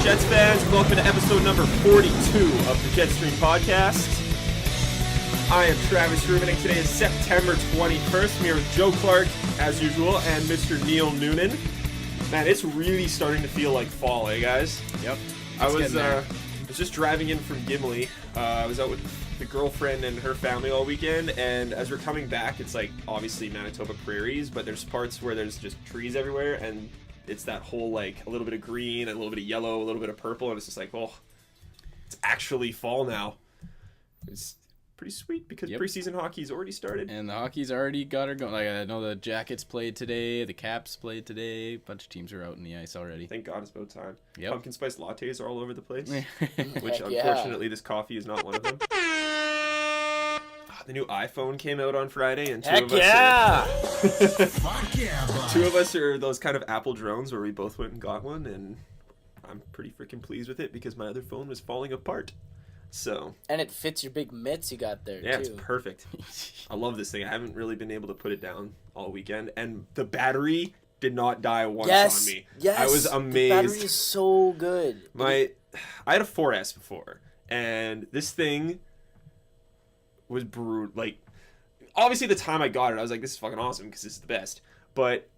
Jets fans? Welcome to episode number 42 of the JetStream podcast. I am Travis Rubin, and today is September 21st. I'm here with Joe Clark, as usual, and Mr. Neil Noonan. Man, it's really starting to feel like fall, eh, guys? Yep. I was just driving in from Gimli. I was out with the girlfriend and her family all weekend, and as we're coming back, it's like obviously Manitoba prairies, but there's parts where there's just trees everywhere, and it's that whole like a little bit of green, a little bit of yellow, a little bit of purple, and it's just like, oh, it's actually fall now. It's pretty sweet because preseason hockey's already started. And the hockey's already got her going. Like, I know the Jackets played today, the Caps played today, a bunch of teams are out in the ice already. Thank God it's about time. Yep. Pumpkin spice lattes are all over the place, which unfortunately this coffee is not one of them. The new iPhone came out on Friday, and two of us are those kind of Apple drones where we both went and got one, and I'm pretty freaking pleased with it because my other phone was falling apart. So, and it fits your big mitts you got there, yeah, too. It's perfect. I love this thing. I haven't really been able to put it down all weekend, and the battery did not die once on me. Yes, I was amazed. The battery is so good. I had a 4S before, and this thing was brutal. Like, obviously the time I got it, I was like, this is fucking awesome because this is the best. But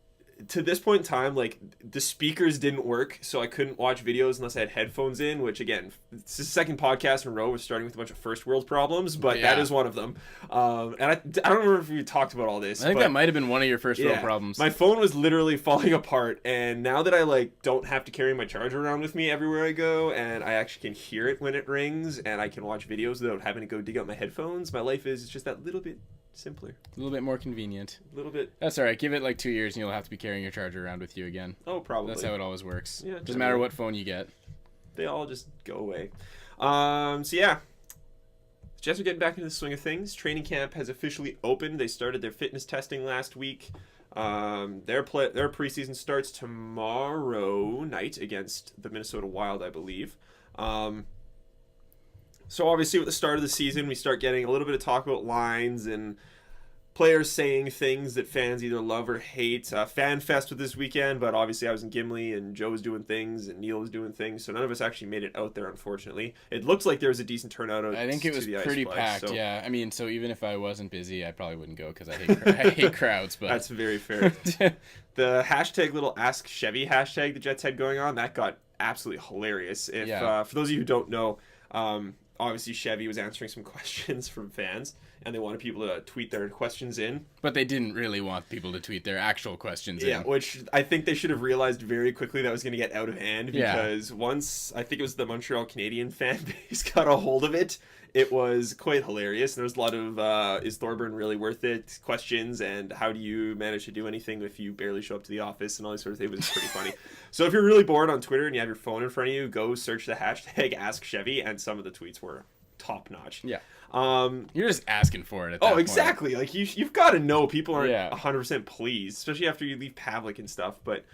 to this point in time, like, the speakers didn't work, so I couldn't watch videos unless I had headphones in, which, again, it's the second podcast in a row. We're starting with a bunch of first world problems, but that is one of them. And I don't remember if we talked about all this. I think that might have been one of your first world problems. My phone was literally falling apart, and now that I, like, don't have to carry my charger around with me everywhere I go, and I actually can hear it when it rings, and I can watch videos without having to go dig out my headphones, my life is just that little bit simpler. A little bit more convenient. A little bit. That's all right. Give it like 2 years and you'll have to be carrying your charger around with you again. Oh, probably. That's how it always works. Yeah, doesn't matter what phone you get. They all just go away. So yeah, the Jets are getting back into the swing of things. Training camp has officially opened. They started their fitness testing last week. Their preseason starts tomorrow night against the Minnesota Wild, I believe. So obviously with the start of the season, we start getting a little bit of talk about lines and players saying things that fans either love or hate. Fan Fest with this weekend, but obviously I was in Gimli and Joe was doing things and Neil was doing things, so none of us actually made it out there, unfortunately. It looks like there was a decent turnout. I think it was pretty packed, so. Yeah. I mean, so even if I wasn't busy, I probably wouldn't go because I hate crowds. But that's very fair. The hashtag little Ask Chevy hashtag the Jets had going on, that got absolutely hilarious. For those of you who don't know, obviously Chevy was answering some questions from fans, and they wanted people to tweet their questions in. But they didn't really want people to tweet their actual questions in. Yeah, which I think they should have realized very quickly that was going to get out of hand, because once, I think it was the Montreal Canadian fan base got a hold of it, it was quite hilarious. And there was a lot of, is Thorburn really worth it questions, and how do you manage to do anything if you barely show up to the office, and all this sort of thing. It was pretty funny. So if you're really bored on Twitter and you have your phone in front of you, go search the hashtag Ask Chevy, and some of the tweets were top notch. Yeah. You're just asking for it at that point. Exactly. Like, you've got to know people aren't 100% pleased, especially after you leave Pavlik and stuff. But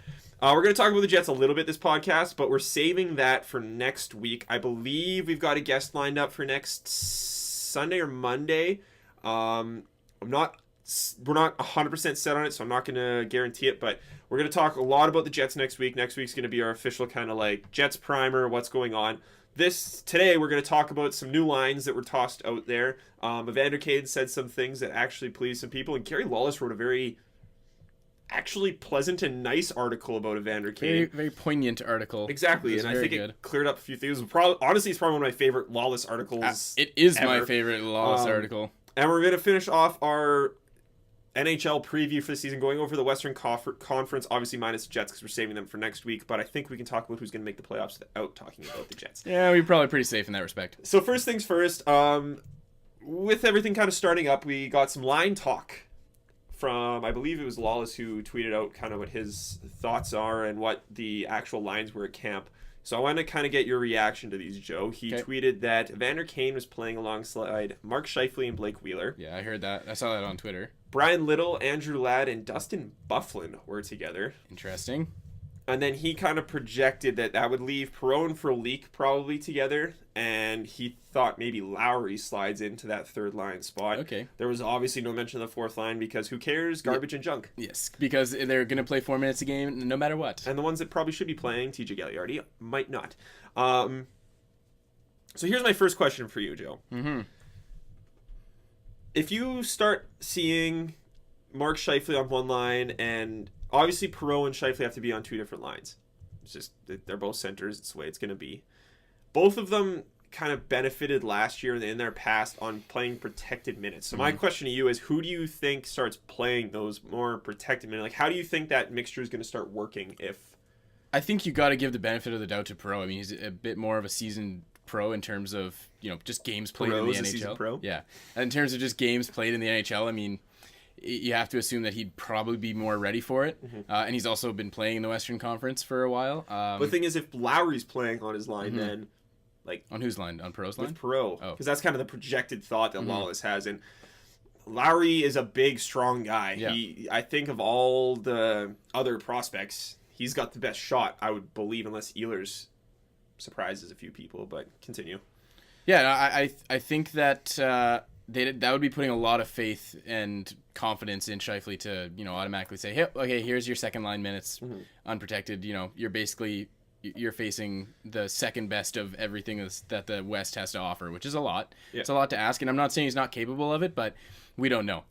we're going to talk about the Jets a little bit this podcast, but we're saving that for next week. I believe we've got a guest lined up for next Sunday or Monday. We're not 100% set on it, so I'm not going to guarantee it, but we're going to talk a lot about the Jets next week. Next week's going to be our official kind of like Jets primer, what's going on. Today we're going to talk about some new lines that were tossed out there. Evander Kane said some things that actually pleased some people, and Gary Lawless wrote a very actually pleasant and nice article about Evander Kane. Very, very poignant article. Exactly, and I think it cleared up a few things. Honestly, it's probably one of my favorite Lawless articles. It is ever. My favorite Lawless article. And we're going to finish off our NHL preview for the season, going over the Western Conference, obviously minus the Jets because we're saving them for next week, but I think we can talk about who's going to make the playoffs without talking about the Jets. Yeah, we're probably pretty safe in that respect. So first things first, with everything kind of starting up, we got some line talk from, I believe it was Lawless who tweeted out kind of what his thoughts are and what the actual lines were at camp. So I want to kind of get your reaction to these, Joe. He tweeted that Evander Kane was playing alongside Mark Scheifele and Blake Wheeler. Yeah, I heard that. I saw that on Twitter. Brian Little, Andrew Ladd, and Dustin Byfuglien were together. Interesting. And then he kind of projected that would leave Perreault and Frolik probably together, and he thought maybe Lowry slides into that third line spot. Okay. There was obviously no mention of the fourth line because who cares? Garbage and junk. Yes, because they're going to play 4 minutes a game no matter what. And the ones that probably should be playing, TJ Gagliardi, might not. So here's my first question for you, Joe. Mm-hmm. If you start seeing Mark Scheifele on one line, and obviously Perreault and Scheifele have to be on two different lines. It's just, they're both centers. It's the way it's going to be. Both of them kind of benefited last year in their past on playing protected minutes. So my question to you is, who do you think starts playing those more protected minutes? Like, how do you think that mixture is going to start working if... I think you got to give the benefit of the doubt to Perreault. I mean, he's a bit more of a seasoned pro in terms of, just games played in the NHL. Seasoned pro? Yeah. In terms of just games played in the NHL, I mean, you have to assume that he'd probably be more ready for it. Mm-hmm. And he's also been playing in the Western Conference for a while. But the thing is, if Lowry's playing on his line, then... On whose line? On Perreault's line? With Perreault. Oh. Because that's kind of the projected thought that Lawless has. And Lowry is a big, strong guy. Yeah. I think of all the other prospects, he's got the best shot, I would believe, unless Ehlers surprises a few people. But continue. Yeah, I think that that would be putting a lot of faith and confidence in Scheifele to, automatically say, hey, okay, here's your second line minutes, unprotected. You're facing the second best of everything that the West has to offer, which is a lot. Yeah. It's a lot to ask, and I'm not saying he's not capable of it, but we don't know.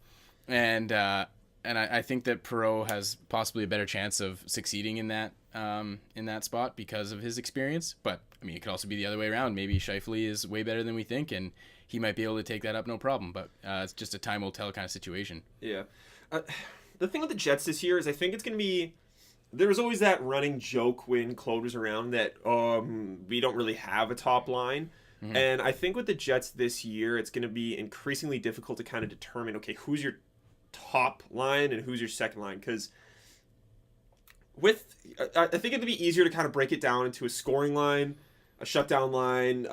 And I think that Perreault has possibly a better chance of succeeding in that spot because of his experience. But I mean, it could also be the other way around. Maybe Scheifele is way better than we think, and he might be able to take that up no problem. But it's just a time will tell kind of situation. Yeah. The thing with the Jets this year is I think it's going to be. There was always that running joke when Claude was around that we don't really have a top line. Mm-hmm. And I think with the Jets this year, it's going to be increasingly difficult to kind of determine, okay, who's your top line and who's your second line? Because I think it'd be easier to kind of break it down into a scoring line, a shutdown line,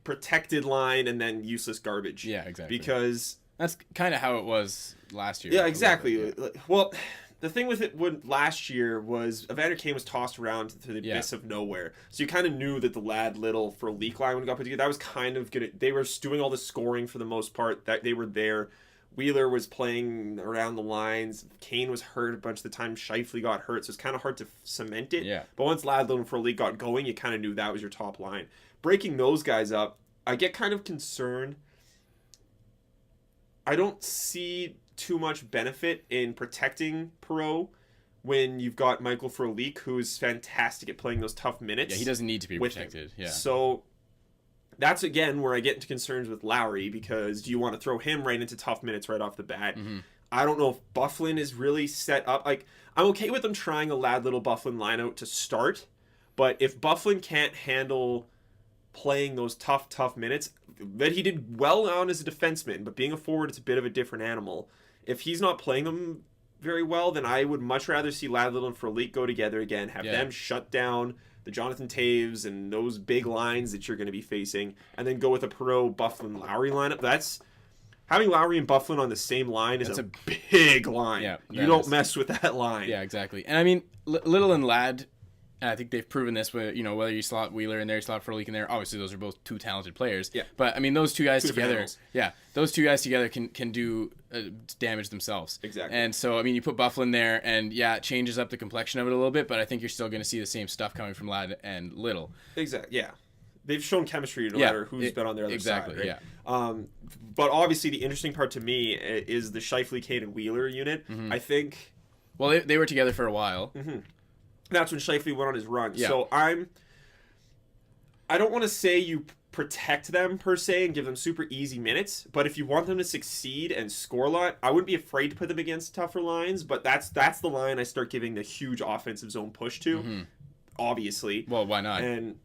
protected line, and then useless garbage. Yeah, exactly. Because... That's kind of how it was last year. Yeah, exactly. Well... The thing with it last year was Evander Kane was tossed around to the abyss of nowhere. So you kind of knew that the Ladd Little for leak line when it got put together, that was kind of good. They were doing all the scoring for the most part. That they were there. Wheeler was playing around the lines. Kane was hurt a bunch of the time. Scheifele got hurt, so it's kind of hard to cement it. Yeah. But once Ladd Little for leak got going, you kind of knew that was your top line. Breaking those guys up, I get kind of concerned. I don't see too much benefit in protecting Perreault when you've got Michael Frolik, who's fantastic at playing those tough minutes. Yeah, he doesn't need to be protected. Yeah. So that's, again, where I get into concerns with Lowry, because do you want to throw him right into tough minutes right off the bat? Mm-hmm. I don't know if Byfuglien is really set up. Like, I'm okay with them trying a Ladd Little Byfuglien lineout to start, but if Byfuglien can't handle playing those tough minutes, that he did well on as a defenseman, but being a forward, it's a bit of a different animal. If he's not playing them very well, then I would much rather see Ladd Little and Frolik go together again, have them shut down the Jonathan Taves and those big lines that you're going to be facing, and then go with a Perreault, Byfuglien, Lowry lineup. That's having Lowry and Byfuglien on the same line is a big line. Yeah, you don't mess with that line. Yeah, exactly. And I mean, Little and Ladd, I think they've proven this with, whether you slot Wheeler in there, you slot Frolik in there. Obviously, those are both two talented players. Yeah. But I mean, those two guys together, can do damage themselves. Exactly. And so, I mean, you put Byfuglien there, and it changes up the complexion of it a little bit. But I think you're still going to see the same stuff coming from Ladd and Little. Exactly. Yeah. They've shown chemistry no matter who's been on their other side. Exactly. Right? Yeah. But obviously, the interesting part to me is the Scheifele, Kane, and Wheeler unit. Mm-hmm. I think. Well, they were together for a while. Mm-hmm. That's when Scheifele went on his run. Yeah. So I don't want to say you protect them per se and give them super easy minutes, but if you want them to succeed and score a lot, I wouldn't be afraid to put them against tougher lines, but that's the line I start giving the huge offensive zone push to, obviously. Well, why not? And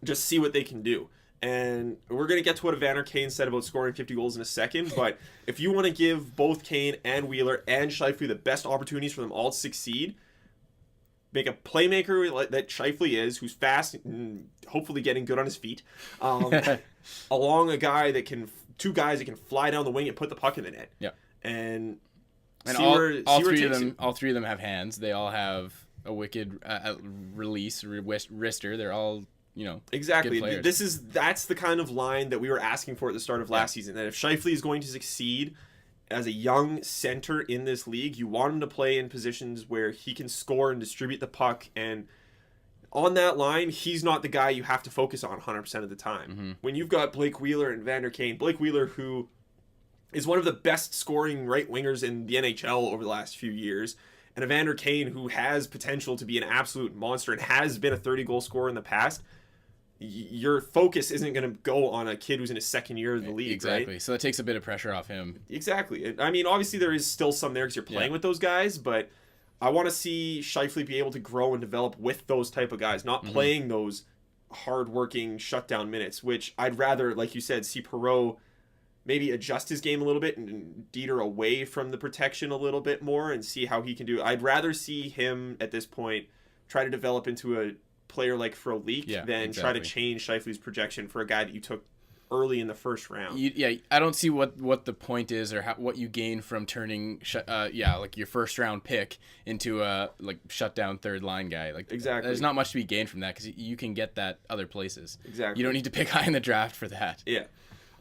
just see what they can do. And we're going to get to what Evander Kane said about scoring 50 goals in a second, but if you want to give both Kane and Wheeler and Scheifele the best opportunities for them all to succeed, make a playmaker that Scheifele is, who's fast and hopefully getting good on his feet, along two guys that can fly down the wing and put the puck in the net. Yeah. And all three of them have hands. They all have a wicked release, wrister. They're all, exactly. good That's the kind of line that we were asking for at the start of last season. That if Scheifele is going to succeed as a young center in this league, you want him to play in positions where he can score and distribute the puck. And on that line, he's not the guy you have to focus on 100% of the time. Mm-hmm. When you've got Blake Wheeler and Vander Kane, Blake Wheeler, who is one of the best scoring right wingers in the NHL over the last few years, and Evander Kane, who has potential to be an absolute monster and has been a 30-goal scorer in the past, your focus isn't going to go on a kid who's in his second year of the league, exactly. right? So that takes a bit of pressure off him. Exactly. I mean, obviously there is still some there because you're playing with those guys, but I want to see Scheifele be able to grow and develop with those type of guys, not playing those hard-working shutdown minutes, which I'd rather, like you said, see Perreault maybe adjust his game a little bit and Dieter away from the protection a little bit more and see how he can do. I'd rather see him at this point try to develop into a player like Frolik than try to change Scheifele's projection for a guy that you took early in the first round. I don't see what the point is or what you gain from turning like your first round pick into a shutdown third line guy. Exactly. There's not much to be gained from that because you can get that other places. Exactly. You don't need to pick high in the draft for that. Yeah.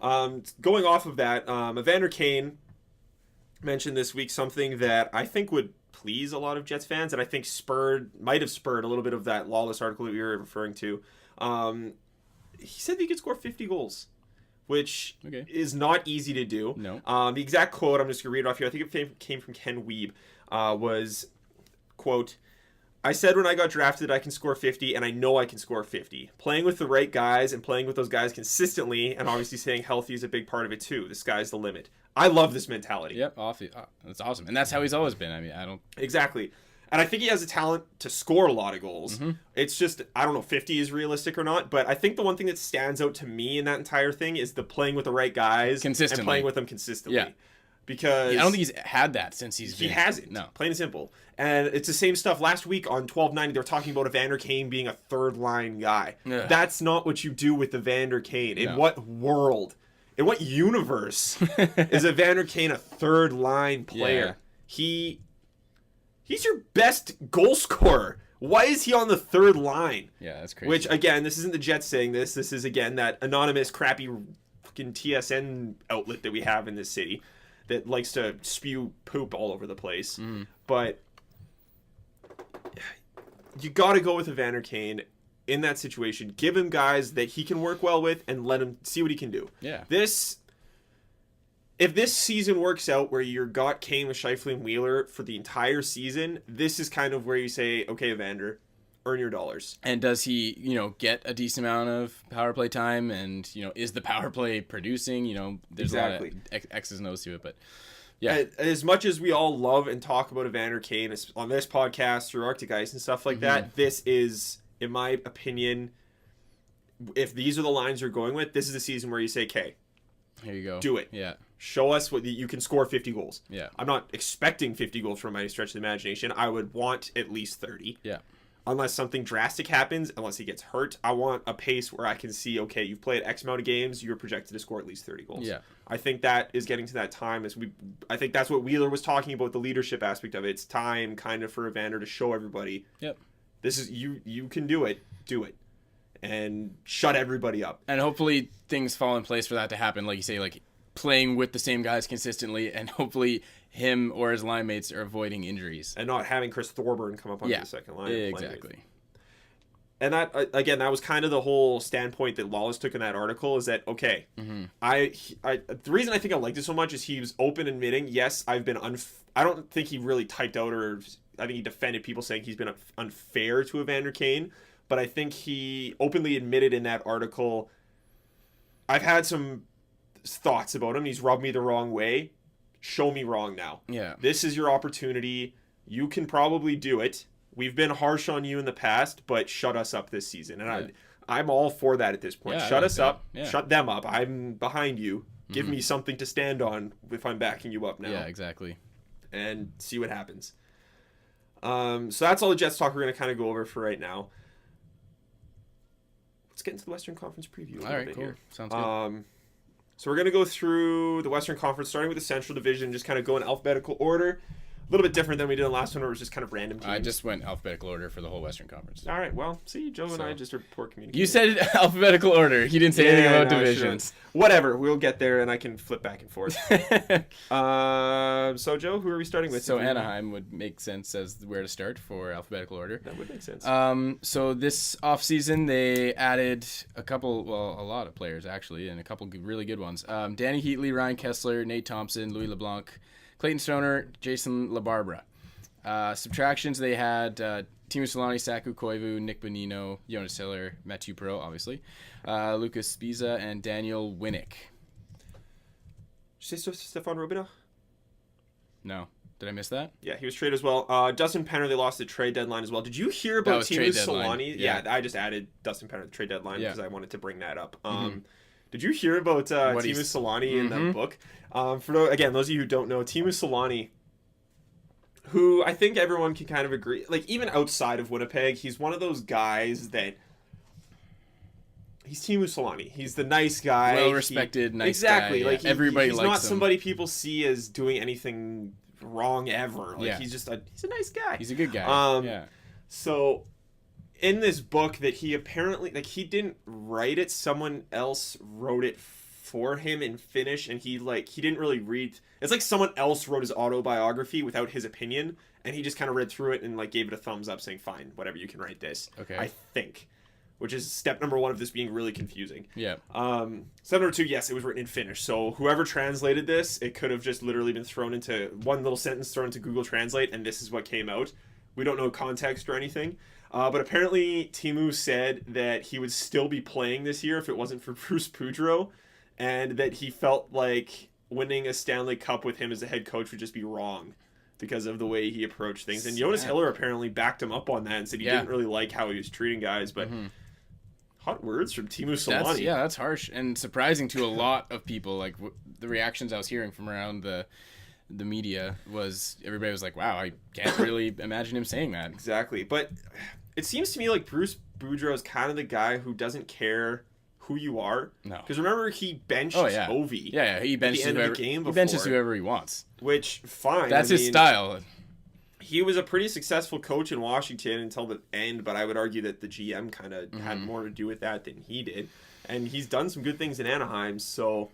Going off of that, Evander Kane mentioned this week something that I think would please a lot of Jets fans, and I think might have spurred a little bit of that Lawless article that we were referring to. He said that he could score 50 goals, which is not easy to do. No. The exact quote, I'm just going to read it off here, I think it came from Ken Wiebe, was, quote, "I said when I got drafted I can score 50, and I know I can score 50. Playing with the right guys and playing with those guys consistently, and obviously staying healthy is a big part of it too. The sky's the limit." I love this mentality. Yep, that's awesome. And that's how he's always been. I mean, I don't... Exactly. And I think he has a talent to score a lot of goals. Mm-hmm. It's just, I don't know if 50 is realistic or not, but I think the one thing that stands out to me in that entire thing is the playing with the right guys and playing with them consistently. Yeah. Because I don't think he's had that since he hasn't. No. Plain and simple. And it's the same stuff. Last week on 1290, they were talking about Evander Kane being a third-line guy. Ugh. That's not what you do with Evander Kane. In what world, in what universe is Evander Kane a third-line player? Yeah. He's your best goal scorer. Why is he on the third line? Yeah, that's crazy. Which, again, this isn't the Jets saying this. This is, again, that anonymous, crappy fucking TSN outlet that we have in this city that likes to spew poop all over the place. Mm. But you got to go with Evander Kane in that situation. Give him guys that he can work well with and let him see what he can do. Yeah. If this season works out where you got Kane with Scheifele and Wheeler for the entire season, this is kind of where you say, okay, Evander, earn your dollars. And does he, get a decent amount of power play time? And, is the power play producing? There's a lot of X's and O's to it, but yeah. As much as we all love and talk about Evander Kane on this podcast through Arctic Ice and stuff like that, this is, in my opinion, if these are the lines you're going with, this is the season where you say, okay, here you go. Do it. Yeah. Show us what you can score 50 goals. Yeah. I'm not expecting 50 goals from any stretch of the imagination. I would want at least 30. Yeah. Unless something drastic happens, unless he gets hurt, I want a pace where I can see, okay, you've played X amount of games, you're projected to score at least 30 goals. Yeah. I think that is getting to that time. I think that's what Wheeler was talking about, the leadership aspect of it. It's time kind of for Evander to show everybody, this is you can do it, and shut everybody up. And hopefully things fall in place for that to happen, like you say, like playing with the same guys consistently, and hopefully him or his line mates are avoiding injuries. And not having Chris Thorburn come up onto the second line. Exactly. And that, again, that was kind of the whole standpoint that Lawless took in that article, is that, okay, the reason I think I liked it so much is he was open admitting, yes, I've been I don't think he really typed out, or I think he defended people saying he's been unfair to Evander Kane, but I think he openly admitted in that article, I've had some thoughts about him. He's rubbed me the wrong way. Show me wrong now. Yeah. This is your opportunity. You can probably do it. We've been harsh on you in the past, but shut us up this season. And I'm all for that at this point. Yeah, shut us up. Yeah. Shut them up. I'm behind you. Give me something to stand on if I'm backing you up now. Yeah, exactly. And see what happens. So that's all the Jets talk we're going to kind of go over for right now. Let's get into the Western Conference preview a little bit here. Sounds good. So we're going to go through the Western Conference, starting with the Central Division, just kind of go in alphabetical order. little bit different than we did in the last one, where it was just kind of random teams. I just went alphabetical order for the whole Western Conference. All right, well, see, Joe and I just are poor communicators. You said alphabetical order. He didn't say anything about divisions. Whatever, we'll get there, and I can flip back and forth. So, Joe, who are we starting with? So Anaheim would make sense as where to start for alphabetical order. That would make sense. So this offseason, they added a lot of players, actually, and a couple really good ones. Danny Heatley, Ryan Kessler, Nate Thompson, Louis LeBlanc, Clayton Stoner, Jason LaBarbera. Subtractions, they had Teemu Solani, Saku Koivu, Nick Bonino, Jonas Hiller, Mathieu Perreault, obviously, Lucas Spiza, and Daniel Winnick. Did you say Stefan Rubino? No. Did I miss that? Yeah, he was traded as well. Dustin Penner, they lost the trade deadline as well. Did you hear about Teemu Solani? Yeah, I just added Dustin Penner to the trade deadline because I wanted to bring that up. Did you hear about Teemu Solani in the book? For those of you who don't know, Teemu Solani, who I think everyone can kind of agree, like even outside of Winnipeg, he's one of those guys that he's Teemu Solani. He's the nice guy, well respected, nice guy. Yeah. Like everybody he's likes him. He's not somebody people see as doing anything wrong ever. Like he's just he's a nice guy. He's a good guy. So in this book that he apparently he didn't write it, someone else wrote it for him in Finnish, and he didn't really read. It's like someone else wrote his autobiography without his opinion, and he just kind of read through it and gave it a thumbs up, saying, "Fine, whatever, you can write this." Okay. I think, which is step number one of this being really confusing. Yeah. Step number two, yes, it was written in Finnish, so whoever translated this, it could have just literally been thrown into one little sentence, thrown into Google Translate, and this is what came out. We don't know context or anything. But apparently Teemu said that he would still be playing this year if it wasn't for Bruce Boudreau, and that he felt like winning a Stanley Cup with him as a head coach would just be wrong because of the way he approached things. And Jonas Hiller apparently backed him up on that and said he didn't really like how he was treating guys. But hot words from Teemu Solani. That's harsh and surprising to a lot of people. Like the reactions I was hearing from around the media was everybody was like, wow, I can't really imagine him saying that. Exactly. But it seems to me like Bruce Boudreau is kind of the guy who doesn't care who you are. No. Because remember, he benched Ovi. Yeah, he benches whoever he wants. Which, fine. That's his style. He was a pretty successul coach in Washington until the end, but I would argue that the GM kind of had more to do with that than he did. And he's done some good things in Anaheim, so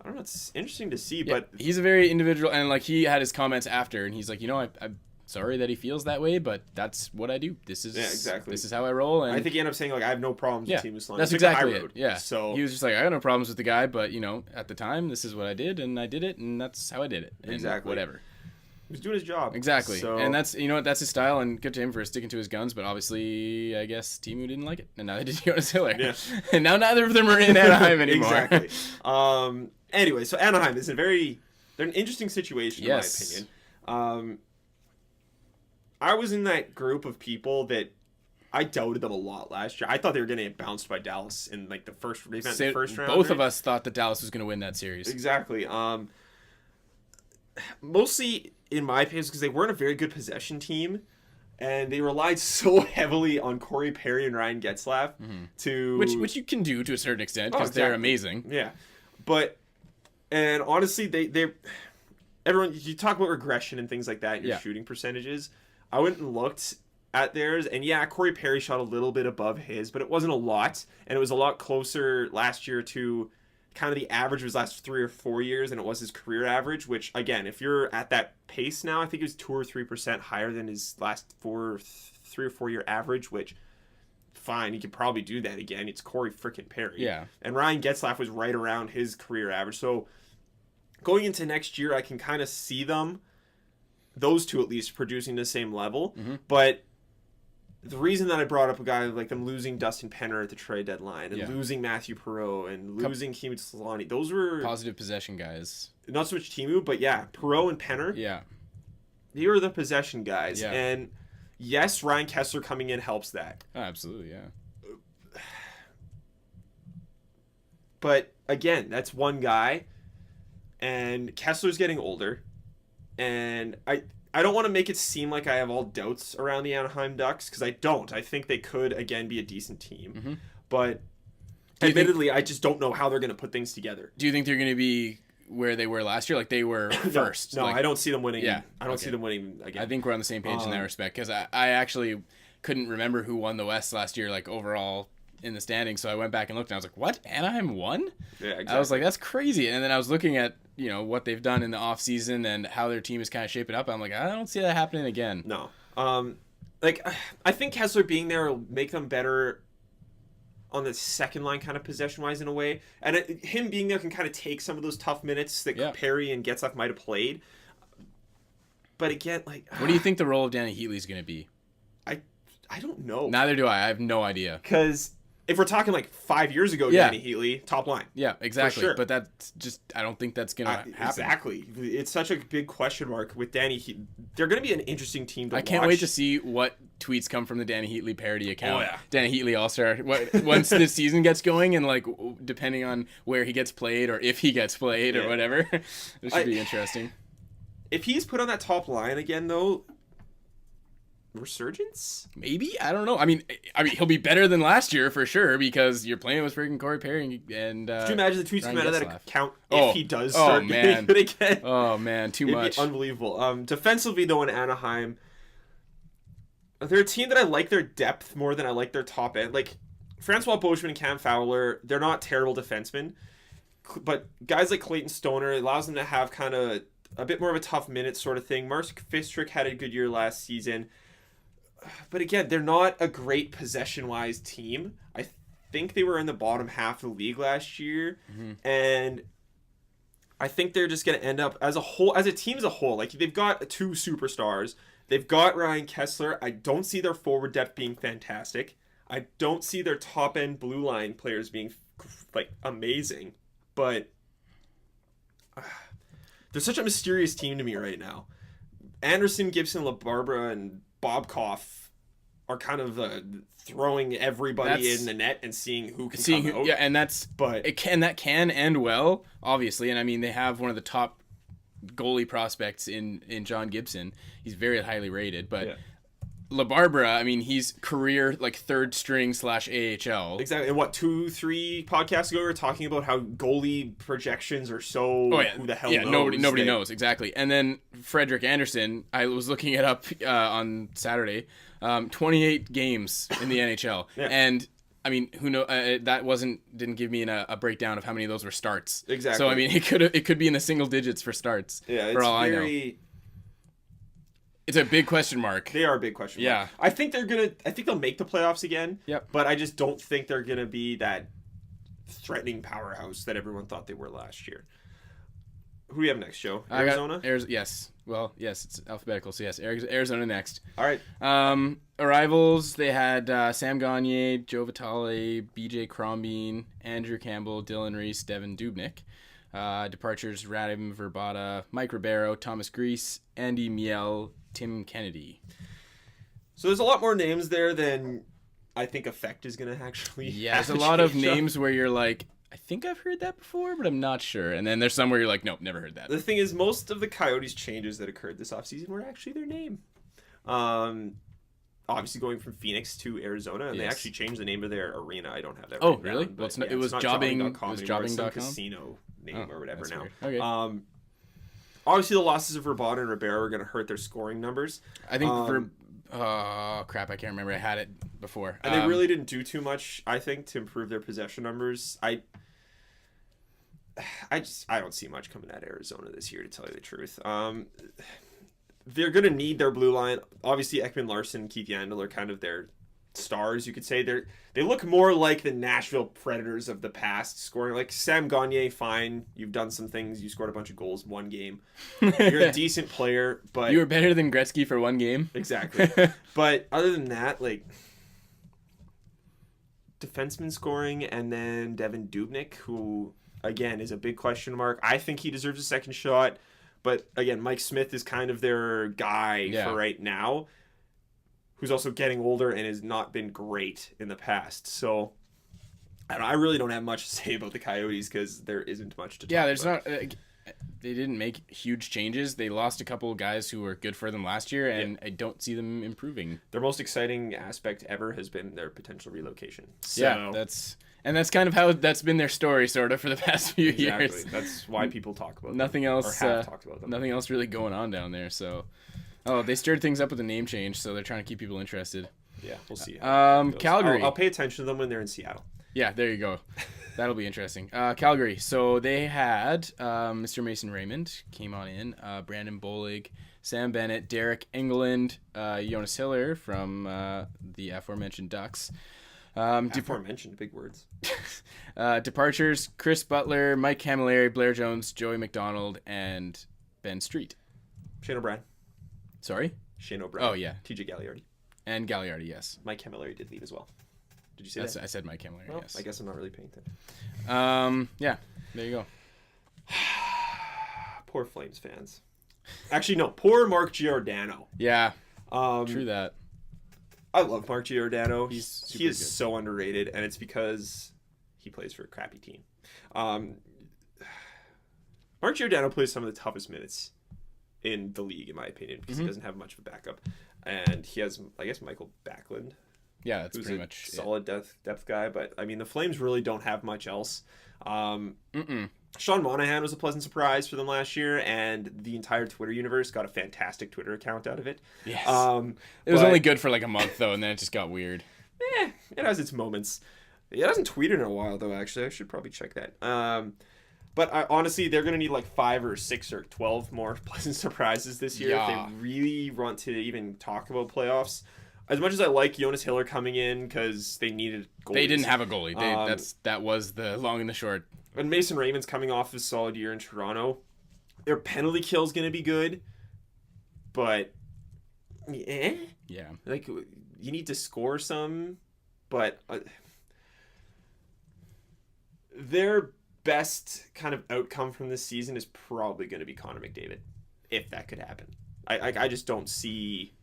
I don't know. It's interesting to see, but he's a very individual, and he had his comments after, and he's like, I'm sorry that he feels that way, but that's what I do. This is exactly. This is how I roll. And I think he ended up saying I have no problems with Teemu Solani. That's exactly it. Yeah. So he was just like, I got no problems with the guy, but at the time, this is what I did, and I did it, and that's how I did it. And exactly. Whatever. He was doing his job. Exactly. So, and that's that's his style, and good to him for sticking to his guns. But obviously, I guess Teemu didn't like it, and now they did Jonas Hiller. Yeah. And now neither of them are in Anaheim anymore. Exactly. Anyway, so Anaheim is they're an interesting situation in my opinion. I was in that group of people that I doubted them a lot last year. I thought they were going to get bounced by Dallas in the first round. Both of us thought that Dallas was going to win that series. Exactly. Mostly, in my opinion, because they weren't a very good possession team, and they relied so heavily on Corey Perry and Ryan Getzlaf to which you can do to a certain extent because they're amazing. Yeah, and honestly, they everyone you talk about regression and things like that in your shooting percentages. I went and looked at theirs, and Corey Perry shot a little bit above his, but it wasn't a lot, and it was a lot closer last year to kind of the average of his last 3 or 4 years than it was his career average, which, again, if you're at that pace now, I think it was 2 or 3% higher than his last 3 or 4 year average, which, fine, you could probably do that again. It's Corey freaking Perry. Yeah. And Ryan Getzlaf was right around his career average. So going into next year, I can kind of see them, those two at least, producing the same level. But the reason that I brought up a guy like them losing Dustin Penner at the trade deadline and losing Mathieu Perreault and losing Teemu Solani, those were positive possession guys. Not so much Teemu, but Perreault and Penner. Yeah. They were the possession guys. Yeah. And yes, Ryan Kessler coming in helps that. Oh, absolutely, yeah. But again, that's one guy, and Kessler's getting older, and I don't want to make it seem like I have all doubts around the Anaheim Ducks, because I don't. I think they could, again, be a decent team. But admittedly, I just don't know how they're going to put things together. Do you think they're going to be where they were last year? Like they were first. No, like, I don't see them winning. Yeah, I don't see them winning again. I think we're on the same page in that respect, because I actually couldn't remember who won the West last year, like overall in the standings. So I went back and looked, and I was like, "What? Anaheim won?" Yeah, exactly. I was like, "That's crazy." And then I was looking at what they've done in the off season and how their team is kind of shaping up. I'm like, I don't see that happening again. No. Like I think Kessler being there will make them better on the second line, kind of possession wise in a way, and him being there can kind of take some of those tough minutes that Perry and Getzlaf might have played. But again, like, what do you think the role of Danny Heatley is going to be? I don't know. Neither do I. I have no idea. Because if we're talking like 5 years ago, Danny Heatley, top line. Yeah, exactly. Sure. But that's just, I don't think that's going to happen. Exactly. It's such a big question mark with Danny Heatley. They're going to be an interesting team to watch. I can't wait to see what tweets come from the Danny Heatley parody account. Oh, yeah. Danny Heatley All-Star. Once the season gets going, and like depending on where he gets played or if he gets played or whatever, this should be interesting. If he's put on that top line again, though, resurgence? Maybe, I don't know. I mean, he'll be better than last year for sure, because you're playing with freaking Corey Perry and. Could you imagine the tweets come out of that account if he does start getting good again? Oh man, too much. Be unbelievable. Defensively though, in Anaheim, they're a team that I like their depth more than I like their top end. Like Francois Beauchemin and Cam Fowler, they're not terrible defensemen, but guys like Clayton Stoner, it allows them to have kind of a bit more of a tough minute sort of thing. Mark Fistrick had a good year last season. But again, they're not a great possession-wise team. I think they were in the bottom half of the league last year. Mm-hmm. And I think they're just going to end up, as a team as a whole, like they've got 2 superstars. They've got Ryan Kessler. I don't see their forward depth being fantastic. I don't see their top-end blue line players being like amazing. But they're such a mysterious team to me right now. Anderson, Gibson, LaBarbera, and Bobkoff are kind of throwing everybody in the net and seeing who can come out. Yeah, and that can end well, obviously. And I mean, they have one of the top goalie prospects in John Gibson. He's very highly rated, but LaBarbera, I mean, he's career like third string / AHL. Exactly. And what, 2-3 podcasts ago, we were talking about how goalie projections are so who the hell knows? Nobody knows, exactly. And then Frederik Andersen, I was looking it up on Saturday, 28 games in the NHL. Yeah. And I mean, who know? That didn't give me a breakdown of how many of those were starts. Exactly. So I mean, it could be in the single digits for starts. Yeah, for all I know. It's a big question mark. They are a big question mark. Yeah. I think they'll make the playoffs again. Yep. But I just don't think they're gonna be that threatening powerhouse that everyone thought they were last year. Who do you have next, Joe? Arizona? Yes. Well, yes, it's alphabetical, so yes. Arizona next. All right. Arrivals, they had Sam Gagner, Joe Vitale, BJ Crombeen, Andrew Campbell, Dylan Reese, Devin Dubnyk. Departures, Radim Verbata, Mike Ribeiro, Thomas Grease, Andy Miel, Tim Kennedy. So there's a lot more names there than I think Effect is going to actually. Yeah, there's a lot of names where you're like, I think I've heard that before, but I'm not sure. And then there's some where you're like, nope, never heard that. The thing is, most of the Coyotes changes that occurred this offseason were actually their name. Obviously going from Phoenix to Arizona, and they actually changed the name of their arena. I don't have that. Oh, really? Down, well, it was jobbing.com. It was jobbing.com. Casino name or whatever now. Weird. Okay. Obviously, the losses of Verbata and Ribeiro are going to hurt their scoring numbers. I think oh crap! I can't remember. I had it before. And they really didn't do too much, I think, to improve their possession numbers. I don't see much coming out of Arizona this year, to tell you the truth. They're going to need their blue line. Obviously, Ekman Larson, Keith Yandel are kind of their stars, you could say. They look more like the Nashville Predators of the past, scoring like Sam Gagner. Fine, you've done some things. You scored a bunch of goals one game. You're a decent player, but you were better than Gretzky for one game. Exactly. But other than that, like defenseman scoring, and then Devin Dubnyk, who again is a big question mark. I think he deserves a second shot, but again, Mike Smith is kind of their guy for right now, who's also getting older and has not been great in the past. So I really don't have much to say about the Coyotes because there isn't much to talk about. There's not. They didn't make huge changes. They lost a couple of guys who were good for them last year, and I don't see them improving. Their most exciting aspect ever has been their potential relocation. So, yeah, that's And that's kind of how that's been their story, sort of, for the past few years. That's why people talk about nothing them, else. or have talked about them. Nothing else really going on down there. So, they stirred things up with the name change, so they're trying to keep people interested. Yeah, we'll see. Calgary. I'll pay attention to them when they're in Seattle. Yeah, there you go. That'll be interesting. Calgary. So they had Mr. Mason Raymond came on in, Brandon Bolig, Sam Bennett, Derek England, Jonas Hiller from the aforementioned Ducks. Aforementioned, big words. Departures: Chris Butler, Mike Camilleri, Blair Jones, Joey McDonald, and Ben Street. Shane O'Brien. Sorry? Shane O'Brien. Oh, yeah. TJ Gagliardi. And Gagliardi, yes. Mike Camilleri did leave as well. Did you say that? I said Mike Camilleri, yes. I guess I'm not really paying attention. Yeah, there you go. Poor Flames fans. Actually, no. Poor Mark Giordano. Yeah, true that. I love Mark Giordano. He is good. so underrated, and it's because he plays for a crappy team. Mark Giordano plays some of the toughest minutes in the league, in my opinion, because he doesn't have much of a backup. And he has, I guess, Michael Backlund. Yeah, that's who's pretty a much solid depth guy. But, I mean, the Flames really don't have much else. Sean Monahan was a pleasant surprise for them last year, and the entire Twitter universe got a fantastic Twitter account out of it. Yes. It was only good for like a month, though, and then it just got weird. It has its moments. It hasn't tweeted in a while, though, actually. I should probably check that. But honestly, they're going to need like 5 or 6 or 12 more pleasant surprises this year if they really want to even talk about playoffs. As much as I like Jonas Hiller coming in because they needed goalies. They didn't have a goalie. That was the long and the short. And Mason Raymond's coming off a solid year in Toronto. Their penalty kill is going to be good. But, yeah. Like, you need to score some. But their best kind of outcome from this season is probably going to be Connor McDavid. If that could happen. I just don't see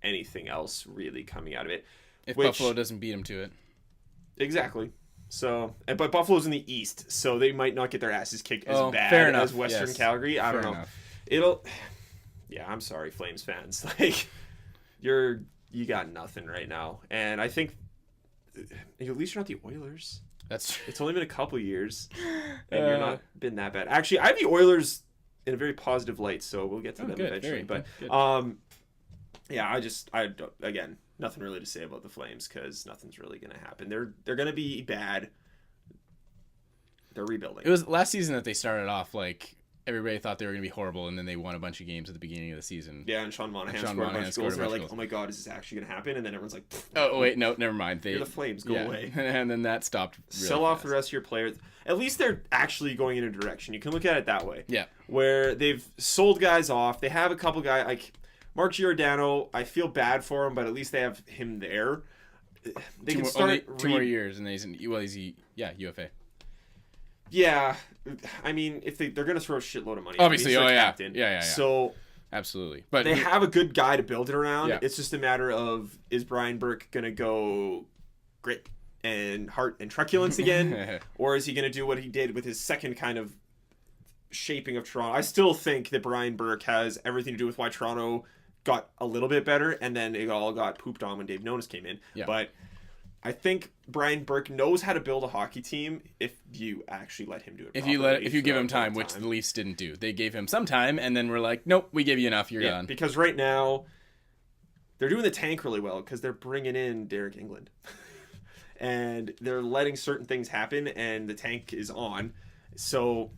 anything else really coming out of it. If Buffalo doesn't beat them to it. Exactly. So, but Buffalo's in the East, so they might not get their asses kicked as bad as Western Calgary. I don't know. I'm sorry, Flames fans. Like, you got nothing right now. And I think at least you're not the Oilers. It's only been a couple years, and you're not been that bad. Actually, I have the Oilers in a very positive light, so we'll get to them eventually. But again, nothing really to say about the Flames because nothing's really going to happen. They're going to be bad. They're rebuilding. It was last season that they started off like everybody thought they were going to be horrible, and then they won a bunch of games at the beginning of the season. Yeah, and Sean Monahan scored a bunch of goals. They're like, oh my god, is this actually going to happen? And then everyone's like, oh wait, no, never mind. You're the Flames, go away. And then that stopped. Really Sell off the rest of your players. At least they're actually going in a direction. You can look at it that way. Yeah. Where they've sold guys off. They have a couple guys like Mark Giordano. I feel bad for him, but at least they have him there. They can start 2 more years, and he's UFA. Yeah, I mean, if they're going to throw a shitload of money, obviously, captain. Yeah. So absolutely, but they have a good guy to build it around. Yeah. It's just a matter of, is Brian Burke going to go grit and heart and truculence again, or is he going to do what he did with his second kind of shaping of Toronto? I still think that Brian Burke has everything to do with why Toronto got a little bit better, and then it all got pooped on when Dave Nonis came in. Yeah. But I think Brian Burke knows how to build a hockey team if you actually let him do it. If you give him time, which the Leafs didn't do. They gave him some time, and then we're like, nope, we gave you enough. You're done. Because right now they're doing the tank really well because they're bringing in Derek England, and they're letting certain things happen, and the tank is on. So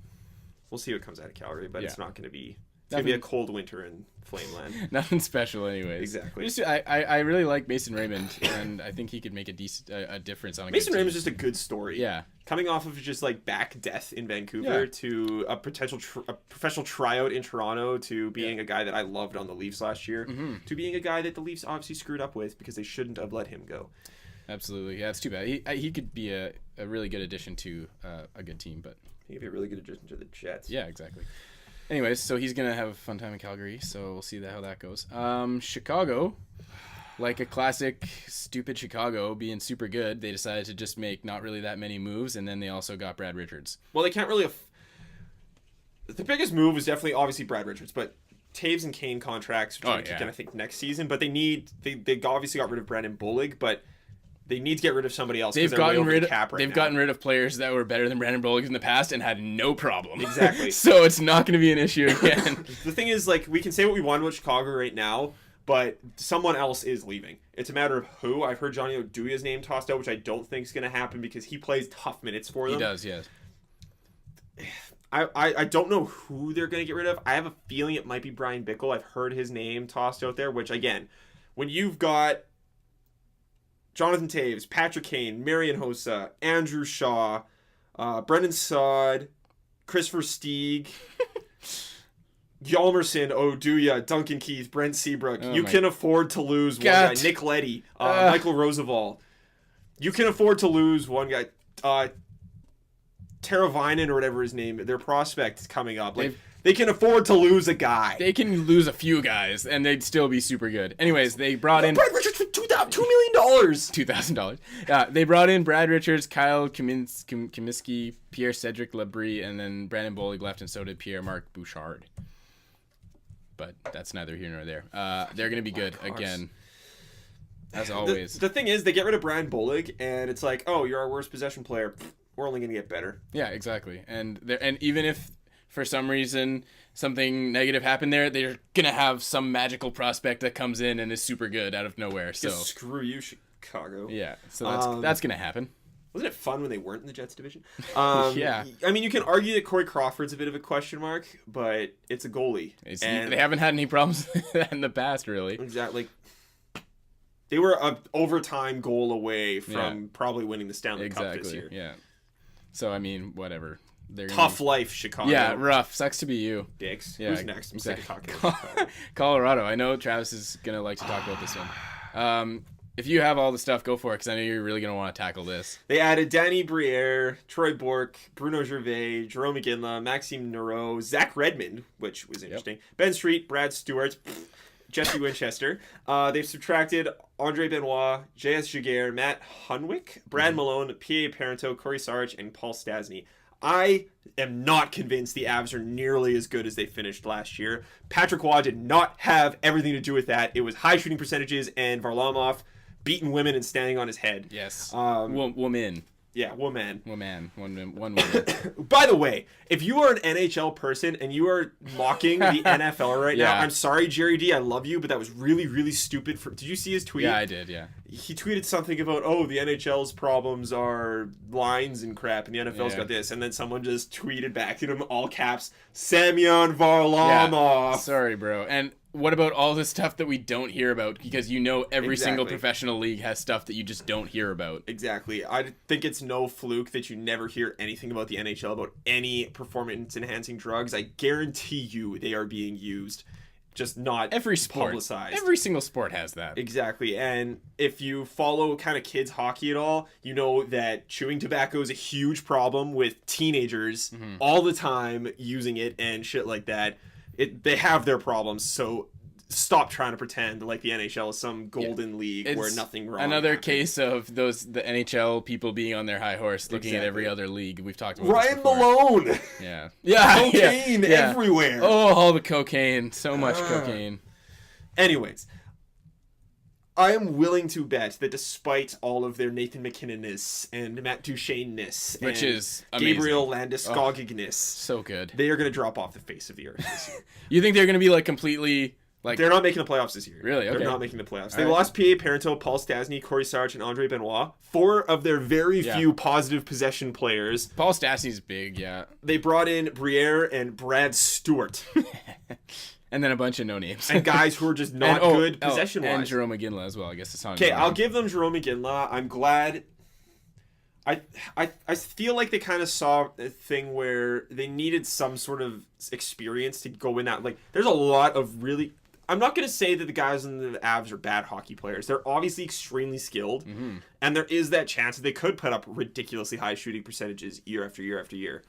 we'll see what comes out of Calgary, but it's not going to be. It's going to be a cold winter in Flameland. Nothing special anyways. Exactly. I really like Mason Raymond, and I think he could make a difference on a Mason Raymond's just a good story. Yeah. Coming off of just like back death in Vancouver to a potential a professional tryout in Toronto to being a guy that I loved on the Leafs last year to being a guy that the Leafs obviously screwed up with because they shouldn't have let him go. Absolutely. Yeah, it's too bad. He could be a really good addition to a good team, but he could be a really good addition to the Jets. Yeah, exactly. Anyways, so he's going to have a fun time in Calgary, so we'll see how that goes. Chicago, like a classic stupid Chicago being super good, they decided to just make not really that many moves, and then they also got Brad Richards. Well, they can't really... The biggest move is definitely, obviously, Brad Richards, but Taves and Kane contracts, which kick in, I think, next season, but they obviously got rid of Brandon Bolig, but they need to get rid of somebody else. They've gotten rid of of players that were better than Brandon Bollig in the past and had no problem. Exactly. So it's not going to be an issue again. The thing is, like, we can say what we want about Chicago right now, but someone else is leaving. It's a matter of who. I've heard Johnny Oduya's name tossed out, which I don't think is going to happen because he plays tough minutes for them. He does, yes. I don't know who they're going to get rid of. I have a feeling it might be Brian Bickle. I've heard his name tossed out there, which, again, when you've got Jonathan Taves, Patrick Kane, Marian Hossa, Andrew Shaw, Brendan Saad, Christopher Stieg, Hjalmarsson, Oduya, Duncan Keith, Brent Seabrook. You can afford to lose one guy. Nick Leddy, Michael Roosevelt. You can afford to lose one guy. Teravainen or whatever his name, their prospect coming up. Like, they can afford to lose a guy. They can lose a few guys, and they'd still be super good. Anyways, they brought in... Brad Richards for $2 million. $2,000. They brought in Brad Richards, Kyle Comiskey, Pierre-Cedric Labrie, and then Brandon Bollig left, and so did Pierre-Marc Bouchard. But that's neither here nor there. They're going to be good again, as always. The thing is, they get rid of Brandon Bollig, and it's like, oh, you're our worst possession player. We're only going to get better. Yeah, exactly. And even if for some reason something negative happened there, they're going to have some magical prospect that comes in and is super good out of nowhere. So screw you, Chicago. Yeah, so that's going to happen. Wasn't it fun when they weren't in the Jets division? Yeah. I mean, you can argue that Corey Crawford's a bit of a question mark, but it's a goalie. They haven't had any problems in the past, really. Exactly. They were an overtime goal away from probably winning the Stanley Cup this year. Yeah. So, I mean, whatever. Tough life, Chicago. Yeah, rough. Sucks to be you. Dicks. Yeah, Who's next? I'm sick of talking about Chicago. Colorado. I know Travis is going to like to talk about this one. If you have all the stuff, go for it, because I know you're really going to want to tackle this. They added Danny Briere, Troy Bourque, Bruno Gervais, Jerome McGinley, Maxime Nereau, Zach Redmond, which was interesting, Ben Street, Brad Stewart, Jesse Winchester. They've subtracted Andre Benoit, J.S. Jaguar, Matt Hunwick, Brad Malone, P.A. Parento, Corey Sarge, and Paul Stasny. I am not convinced the Avs are nearly as good as they finished last year. Patrick Waugh did not have everything to do with that. It was high shooting percentages and Varlamov beating women and standing on his head. Yes. Woman. Yeah, woman. One woman. By the way, if you are an NHL person and you are mocking the NFL right now, I'm sorry, Jerry D, I love you, but that was really, really stupid. Did you see his tweet? Yeah, I did, yeah. He tweeted something about, the NHL's problems are lines and crap, and the NFL's got this, and then someone just tweeted back at him, all caps, Semyon Varlamov. Yeah. Sorry, bro. And what about all the stuff that we don't hear about? Because every single professional league has stuff that you just don't hear about. Exactly. I think it's no fluke that you never hear anything about the NHL, about any performance-enhancing drugs. I guarantee you they are being used, just not publicized. Every single sport has that. Exactly. And if you follow kind of kids hockey at all, you know that chewing tobacco is a huge problem with teenagers all the time using it and shit like that. They have their problems, so stop trying to pretend like the NHL is some golden league where nothing wrong. Another case of the NHL people being on their high horse, looking at every other league. We've talked about Ryan Malone. Yeah, cocaine everywhere. Oh, all the cocaine, so much cocaine. Anyways, I am willing to bet that despite all of their Nathan McKinnon-ness and Matt Duchene-ness, which is Gabriel Landeskog-ness, so good, they are going to drop off the face of the earth this year. You think they're going to be completely they're not making the playoffs this year? Really? Okay. They're not making the playoffs. They lost P.A. Parento, Paul Stasny, Corey Sarge, and Andre Benoit. 4 of their very few positive possession players. Paul Stasny's big, yeah. They brought in Briere and Brad Stewart. And then a bunch of no names. And guys who are just not good possession-wise. And Jerome McGinley as well. I guess it's on. Okay, I'll give them Jerome McGinley. I'm glad. I feel like they kind of saw a thing where they needed some sort of experience to go in that. There's a lot of really... I'm not going to say that the guys in the Avs are bad hockey players. They're obviously extremely skilled. And there is that chance that they could put up ridiculously high shooting percentages year after year after year.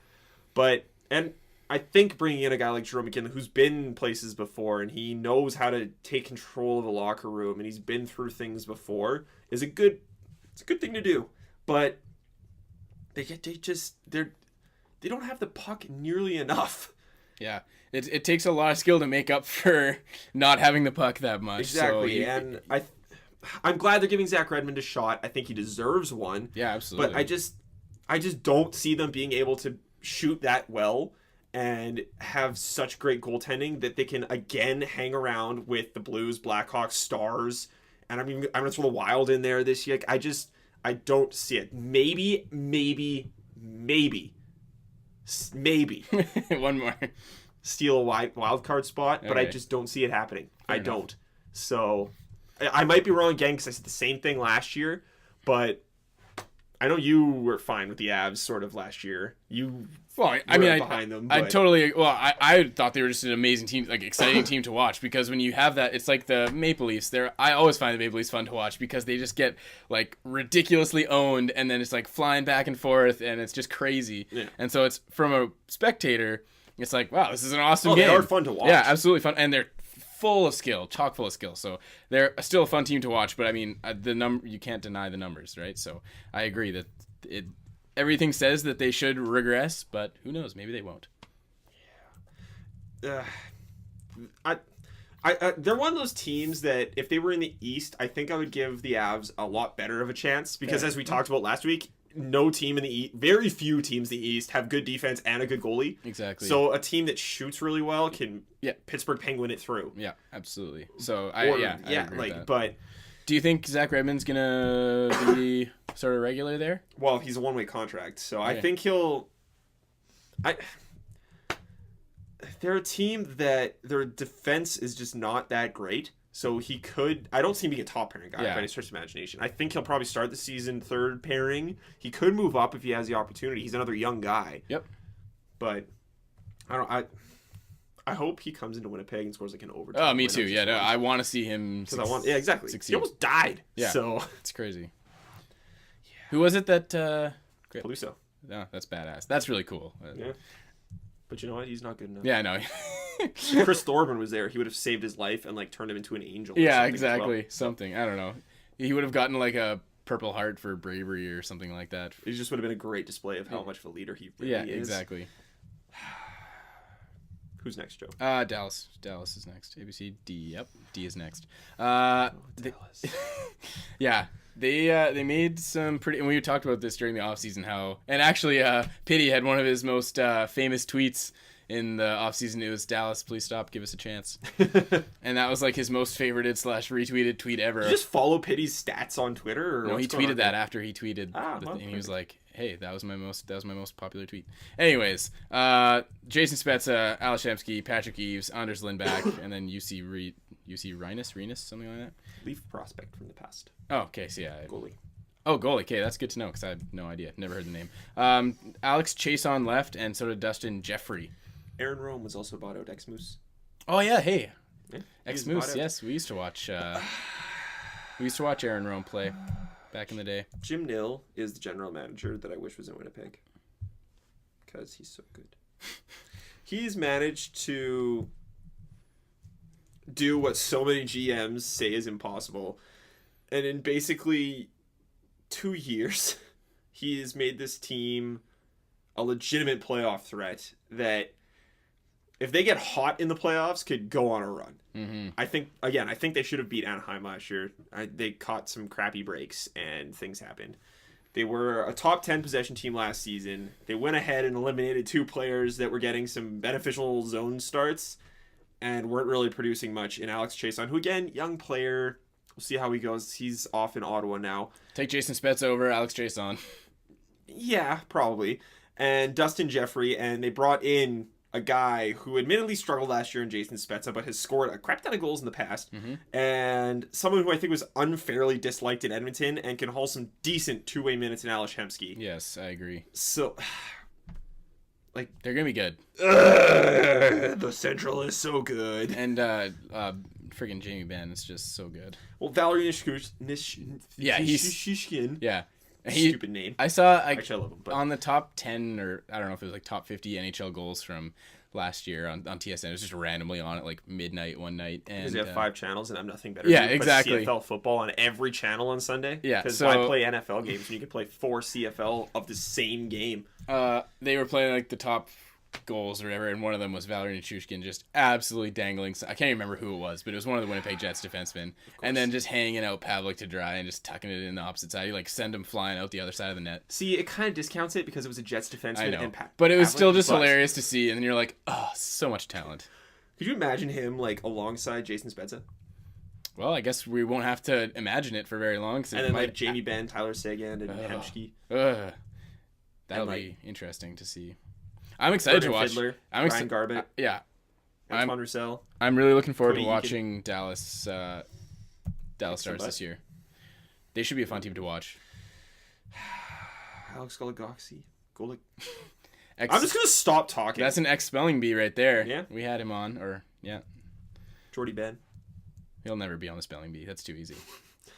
And I think bringing in a guy like Jerome McGinley, who's been places before and he knows how to take control of a locker room and he's been through things before, it's a good thing to do. But they don't have the puck nearly enough. Yeah, it takes a lot of skill to make up for not having the puck that much. Exactly, so and I'm glad they're giving Zach Redmond a shot. I think he deserves one. Yeah, absolutely. But I just don't see them being able to shoot that well and have such great goaltending that they can again hang around with the Blues, Blackhawks, Stars, and I'm gonna throw the Wild in there this year. I don't see it. Maybe one more. Steal a wild card spot, but I just don't see it happening. Fair enough. Don't. So I might be wrong again because I said the same thing last year, but I know you were fine with the Avs sort of last year. Behind them. I totally. Well, I thought they were just an amazing team, like exciting team to watch because when you have that, it's like the Maple Leafs. I always find the Maple Leafs fun to watch because they just get like ridiculously owned, and then it's like flying back and forth, and it's just crazy. Yeah. And so it's from a spectator, it's like, wow, this is an awesome game. They are fun to watch. Yeah, absolutely fun, and they're full of skill, chock full of skill. So they're still a fun team to watch. But I mean, you can't deny the numbers, right? So I agree that everything says that they should regress, but who knows? Maybe they won't. Yeah. They're one of those teams that if they were in the East, I think I would give the Avs a lot better of a chance because as we talked about last week, no team in the East, very few teams in the East have good defense and a good goalie. Exactly. So a team that shoots really well can Pittsburgh Penguin it through. Yeah, absolutely. So I agree with that. But do you think Zach Redmond's gonna be sort of regular there? Well, he's a one-way contract, so I think he'll. They're a team that their defense is just not that great. So he could... I don't see him being a top pairing guy by any stretch of imagination. I think he'll probably start the season third pairing. He could move up if he has the opportunity. He's another young guy. Yep. But I hope he comes into Winnipeg and scores like an overtime. Oh, me too. Yeah, no, I want to see him exactly. succeed. He almost died. Yeah, so it's crazy. Yeah. Who was it that... Peluso. No, that's badass. That's really cool. Yeah. But you know what? He's not good enough. Yeah, I know. If Chris Thorburn was there, he would have saved his life and like turned him into an angel. Yeah, exactly. Well. Something. I don't know. He would have gotten like a Purple Heart for bravery or something like that. It just would have been a great display of how much of a leader he really is. Yeah, exactly. Who's next, Joe? Dallas. Dallas is next. ABC, D. Yep, D is next. Dallas. Yeah. They made some pretty, and we talked about this during the offseason, how, and actually Pitty had one of his most famous tweets in the offseason. It was, Dallas, please stop, give us a chance. And that was like his most favorited / retweeted tweet ever. Did you just follow Pitty's stats on Twitter? Or no, he tweeted that after he tweeted and he was like, hey, that was my most popular tweet. Anyways, Jason Spezza, Alex Shamsky, Patrick Eaves, Anders Lindback, and then UC Renus, something like that. Leaf prospect from the past. Oh, okay, so yeah. Goalie. Oh, goalie. Okay, that's good to know because I had no idea. Never heard the name. Alex Chase on left, and so did Dustin Jeffrey. Aaron Rome was also bought out ex-Moose. Oh yeah, hey. Yeah, ex-Moose, yes. We used to watch Aaron Rome play back in the day. Jim Nill is the general manager that I wish was in Winnipeg. Because he's so good. He's managed to do what so many GMs say is impossible. And in basically 2 years, he has made this team a legitimate playoff threat that, if they get hot in the playoffs, could go on a run. Mm-hmm. I think they should have beat Anaheim last year. They caught some crappy breaks, and things happened. They were a top 10 possession team last season. They went ahead and eliminated 2 players that were getting some beneficial zone starts and weren't really producing much in Alex Chason, who, again, young player. We'll see how he goes. He's off in Ottawa now. Take Jason Spezza over Alex Chason. Yeah, probably. And Dustin Jeffrey, and they brought in a guy who admittedly struggled last year in Jason Spezza, but has scored a crap ton of goals in the past, and someone who I think was unfairly disliked in Edmonton and can haul some decent two-way minutes in Alex Hemsky. Yes, I agree. So, like, they're gonna be good. The Central is so good, and friggin' Jamie Benn is just so good. Well, Valerie Nishishkin. Yeah. He, stupid name. I saw actually I love him, but on the top 10, or I don't know if it was like top 50 NHL goals from last year on TSN. It was just randomly on at like midnight one night. And because you have 5 channels and I'm nothing better. Yeah, exactly. CFL football on every channel on Sunday. Yeah, because so, I play NFL games and you can play 4 CFL of the same game. They were playing like the top goals or whatever, and one of them was Valeri Nichushkin just absolutely dangling. I can't even remember who it was, but it was one of the Winnipeg Jets defensemen, and then just hanging out Pavlik to dry and just tucking it in the opposite side. You like send him flying out the other side of the net. See, it kind of discounts it because it was a Jets defenseman. I know, and but it was Pavlik, still just hilarious to see, and then you're like, oh, so much talent. Could you imagine him like alongside Jason Spezza? Well, I guess we won't have to imagine it for very long. And then like Jamie Benn, Tyler Seguin, and Hemsky. That'll be interesting to see. I'm excited to watch. Fiddler, Ryan Garbett. Yeah. Antoine Roussel. I'm really looking forward to Cody watching Dallas Stars this year. They should be a fun team to watch. Alex Goligoski. I'm just gonna stop talking. That's an ex-spelling bee right there. Yeah. We had him on, Jordy Ben. He'll never be on the spelling bee. That's too easy.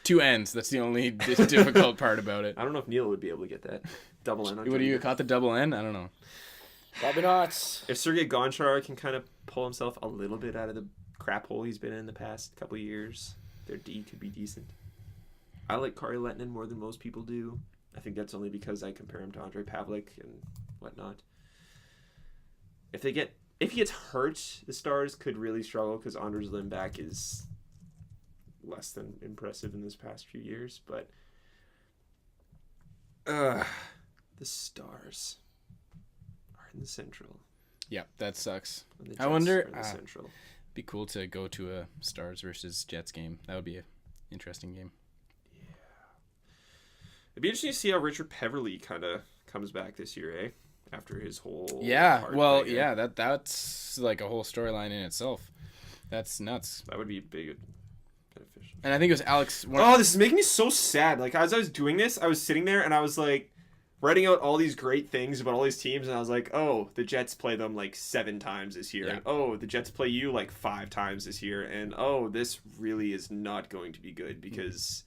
2 N's. That's the only difficult part about it. I don't know if Neil would be able to get that. Double N on What do you caught the double N? I don't know. Probably not. If Sergei Gonchar can kind of pull himself a little bit out of the crap hole he's been in the past couple of years, their D could be decent. I like Kari Lehtinen more than most people do. I think that's only because I compare him to Andrei Pavlik and whatnot. If he gets hurt, the Stars could really struggle because Anders Lindback is less than impressive in this past few years. But the Stars are in the Central. Yeah, that sucks. I wonder. In the Central. Be cool to go to a Stars versus Jets game. That would be an interesting game. Yeah. It'd be interesting to see how Richard Peverley kind of comes back this year, eh? After his whole that's like a whole storyline in itself. That's nuts. That would be big beneficial. And I think it was Alex. This is making me so sad. Like as I was doing this, I was sitting there and I was like writing out all these great things about all these teams, and I was like, oh, the Jets play them like 7 times this year. Yeah. And, oh, the Jets play you like 5 times this year. And oh, this really is not going to be good because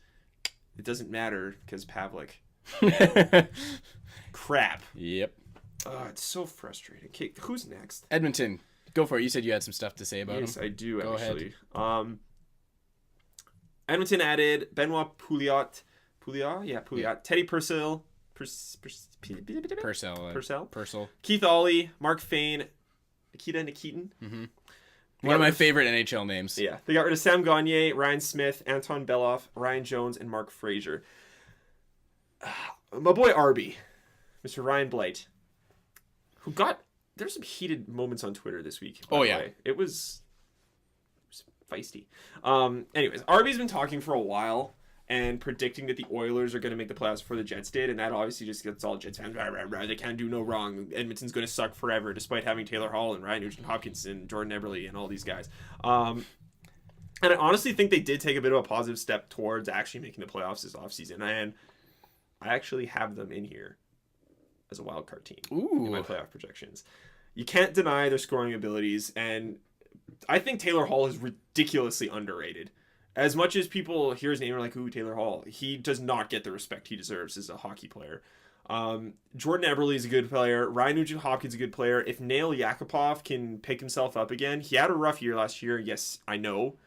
it doesn't matter because Pavlik. Crap. Yep. Oh, it's so frustrating. Okay, who's next? Edmonton. Go for it. You said you had some stuff to say about him. Yes, I do, Go actually. Ahead. Edmonton added Benoit Pouliot. Yeah. Teddy Purcell. Purcell. Keith Ollie. Mark Fane. Nikita Nikitin. Mm-hmm. One of my favorite NHL names. Yeah. They got rid of Sam Gagner, Ryan Smith, Anton Beloff, Ryan Jones, and Mark Frazier. My boy Arby. Mr. Ryan Blight. There's some heated moments on Twitter this week. By the way. It was feisty. Anyways, Arby's been talking for a while and predicting that the Oilers are going to make the playoffs before the Jets did, and that obviously just gets all Jets fans, they can't do no wrong. Edmonton's going to suck forever, despite having Taylor Hall and Ryan Nugent-Hopkins and Jordan Eberle and all these guys. And I honestly think they did take a bit of a positive step towards actually making the playoffs this offseason, and I actually have them in here as a wild card team in my playoff projections. You can't deny their scoring abilities, and I think Taylor Hall is ridiculously underrated. As much as people hear his name and are like, ooh, Taylor Hall, he does not get the respect he deserves as a hockey player. Jordan Eberle is a good player. Ryan Nugent-Hopkins is a good player. If Nail Yakupov can pick himself up again, he had a rough year last year, yes, I know.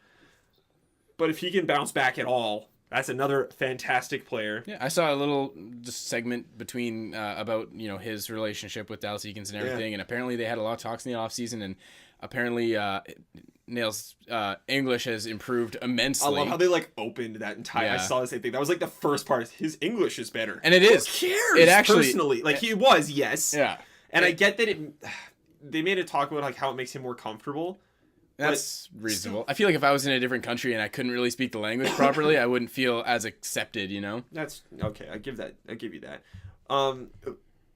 But if he can bounce back at all, that's another fantastic player. Yeah, I saw a little just segment between about his relationship with Dallas Eakins and everything, and apparently they had a lot of talks in the offseason, and apparently Nail's English has improved immensely. I love how they opened that entire. I saw the same thing. That was the first part. His English is better, and it is. Who cares? It actually personally he was Yeah, and I get that they made a talk about how it makes him more comfortable. That's reasonable. I feel like if I was in a different country and I couldn't really speak the language properly, I wouldn't feel as accepted, That's okay. I give you that. And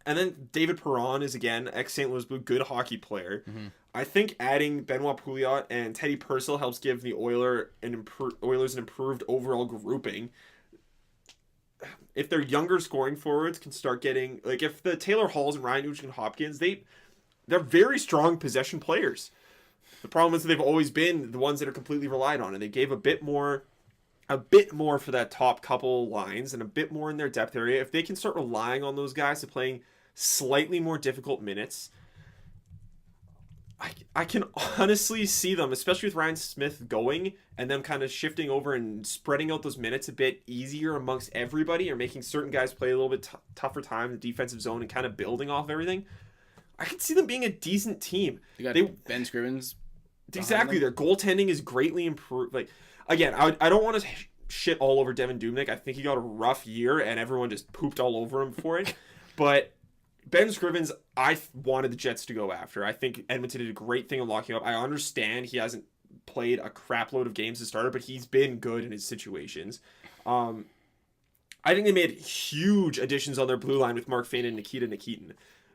then David Perron is again ex-St. Louis Blue, good hockey player. Mm-hmm. I think adding Benoit Pouliot and Teddy Purcell helps give the Oilers an improved overall grouping. If their younger scoring forwards can start getting if the Taylor Halls and Ryan Nugent-Hopkins, they're very strong possession players. The problem is that they've always been the ones that are completely relied on, and they gave a bit more for that top couple lines and a bit more in their depth area. If they can start relying on those guys to playing slightly more difficult minutes, I can honestly see them, especially with Ryan Smith going and them kind of shifting over and spreading out those minutes a bit easier amongst everybody, or making certain guys play a little bit tougher time in the defensive zone and kind of building off everything. I could see them being a decent team. You got Ben Scrivens. Exactly. Their goaltending is greatly improved. Like, again, I don't want to shit all over Devin Dubnyk. I think he got a rough year, and everyone just pooped all over him for it. But Ben Scrivens, I wanted the Jets to go after. I think Edmonton did a great thing in locking up. I understand he hasn't played a crap load of games as starter, but he's been good in his situations. I think they made huge additions on their blue line with Mark Fayne and Nikita Nikitin.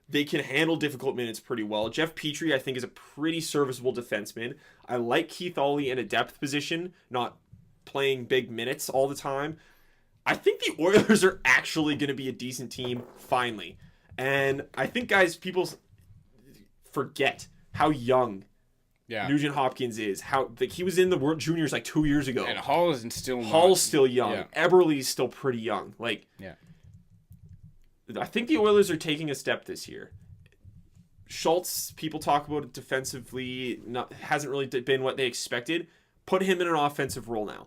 They can handle difficult minutes pretty well. Jeff Petrie, I think, is a pretty serviceable defenseman. I like Keith Ollie in a depth position, not playing big minutes all the time. I think the Oilers are actually going to be a decent team, finally. And I think, guys, people forget how young Nugent Hopkins is. How he was in the World Juniors like 2 years ago. And Hall's still young. Yeah. Eberle's still pretty young. I think the Oilers are taking a step this year. Schultz, people talk about it defensively, hasn't really been what they expected. Put him in an offensive role now.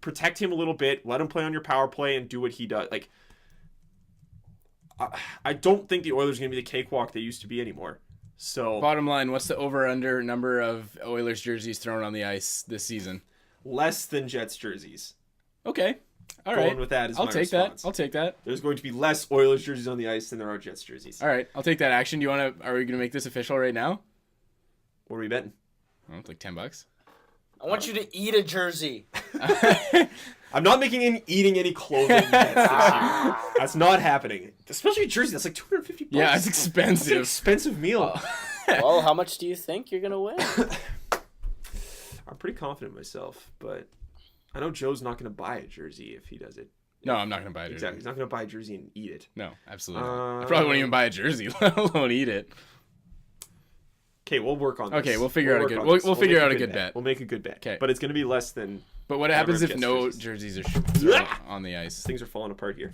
Protect him a little bit. Let him play on your power play and do what he does. Like, I don't think the Oilers are going to be the cakewalk they used to be anymore. So, bottom line, what's the over-under number of Oilers jerseys thrown on the ice this season? Less than Jets jerseys. Okay. All right. Going with that is my response. I'll take that. There's going to be less Oilers jerseys on the ice than there are Jets jerseys. All right. I'll take that action. Are we going to make this official right now? What are we betting? Oh, it's like $10. I want you to eat a jersey. I'm not eating any clothing bets this year. That's not happening. Especially a jersey. That's like $250. Yeah, it's expensive. It's an expensive meal. Well, how much do you think you're going to win? I'm pretty confident in myself, but I know Joe's not going to buy a jersey if he does it. No, I'm not going to buy a jersey. Exactly. He's not going to buy a jersey and eat it. No, absolutely not. I probably won't even buy a jersey, let alone eat it. Okay, we'll work on this. Okay, we'll figure out a good. We'll figure out a good bet. We'll make a good bet. Okay, but it's going to be less than. But what happens if no jerseys are on the ice? Things are falling apart here.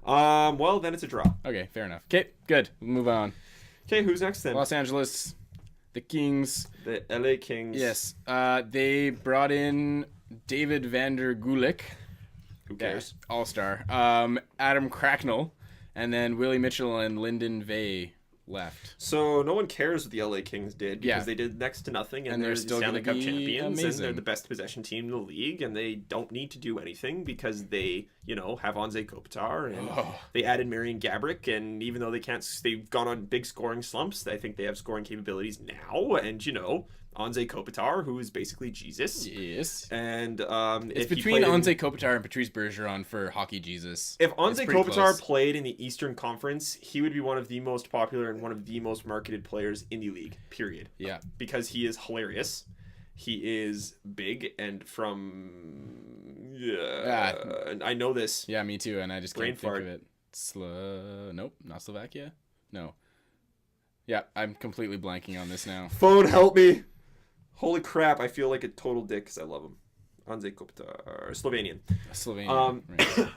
Well, then it's a draw. Okay, fair enough. Okay, good. We'll move on. Okay, who's next then? Los Angeles, the Kings. The LA Kings. Yes. They brought in David Vander Gulik. Who cares? All-star. Adam Cracknell, and then Willie Mitchell and Lyndon Vey left. So no one cares what the LA Kings did because they did next to nothing, and they're still Stanley Cup champions, and they're the best possession team in the league, and they don't need to do anything because they, have Anze Kopitar, and they added Marian Gaborik, and even though they've gone on big scoring slumps, I think they have scoring capabilities now, and Anze Kopitar, who is basically Jesus. Yes. And it's between Anze Kopitar and Patrice Bergeron for Hockey Jesus. If Anze Kopitar played in the Eastern Conference, he would be one of the most popular and one of the most marketed players in the league, period. Yeah. Because he is hilarious. He is big and from... I know this. Yeah, me too, and I just can't think of it. Nope, not Slovakia? No. Yeah, I'm completely blanking on this now. Phone, help me! Holy crap, I feel like a total dick because I love him. Anze Kopitar, Slovenian. Right.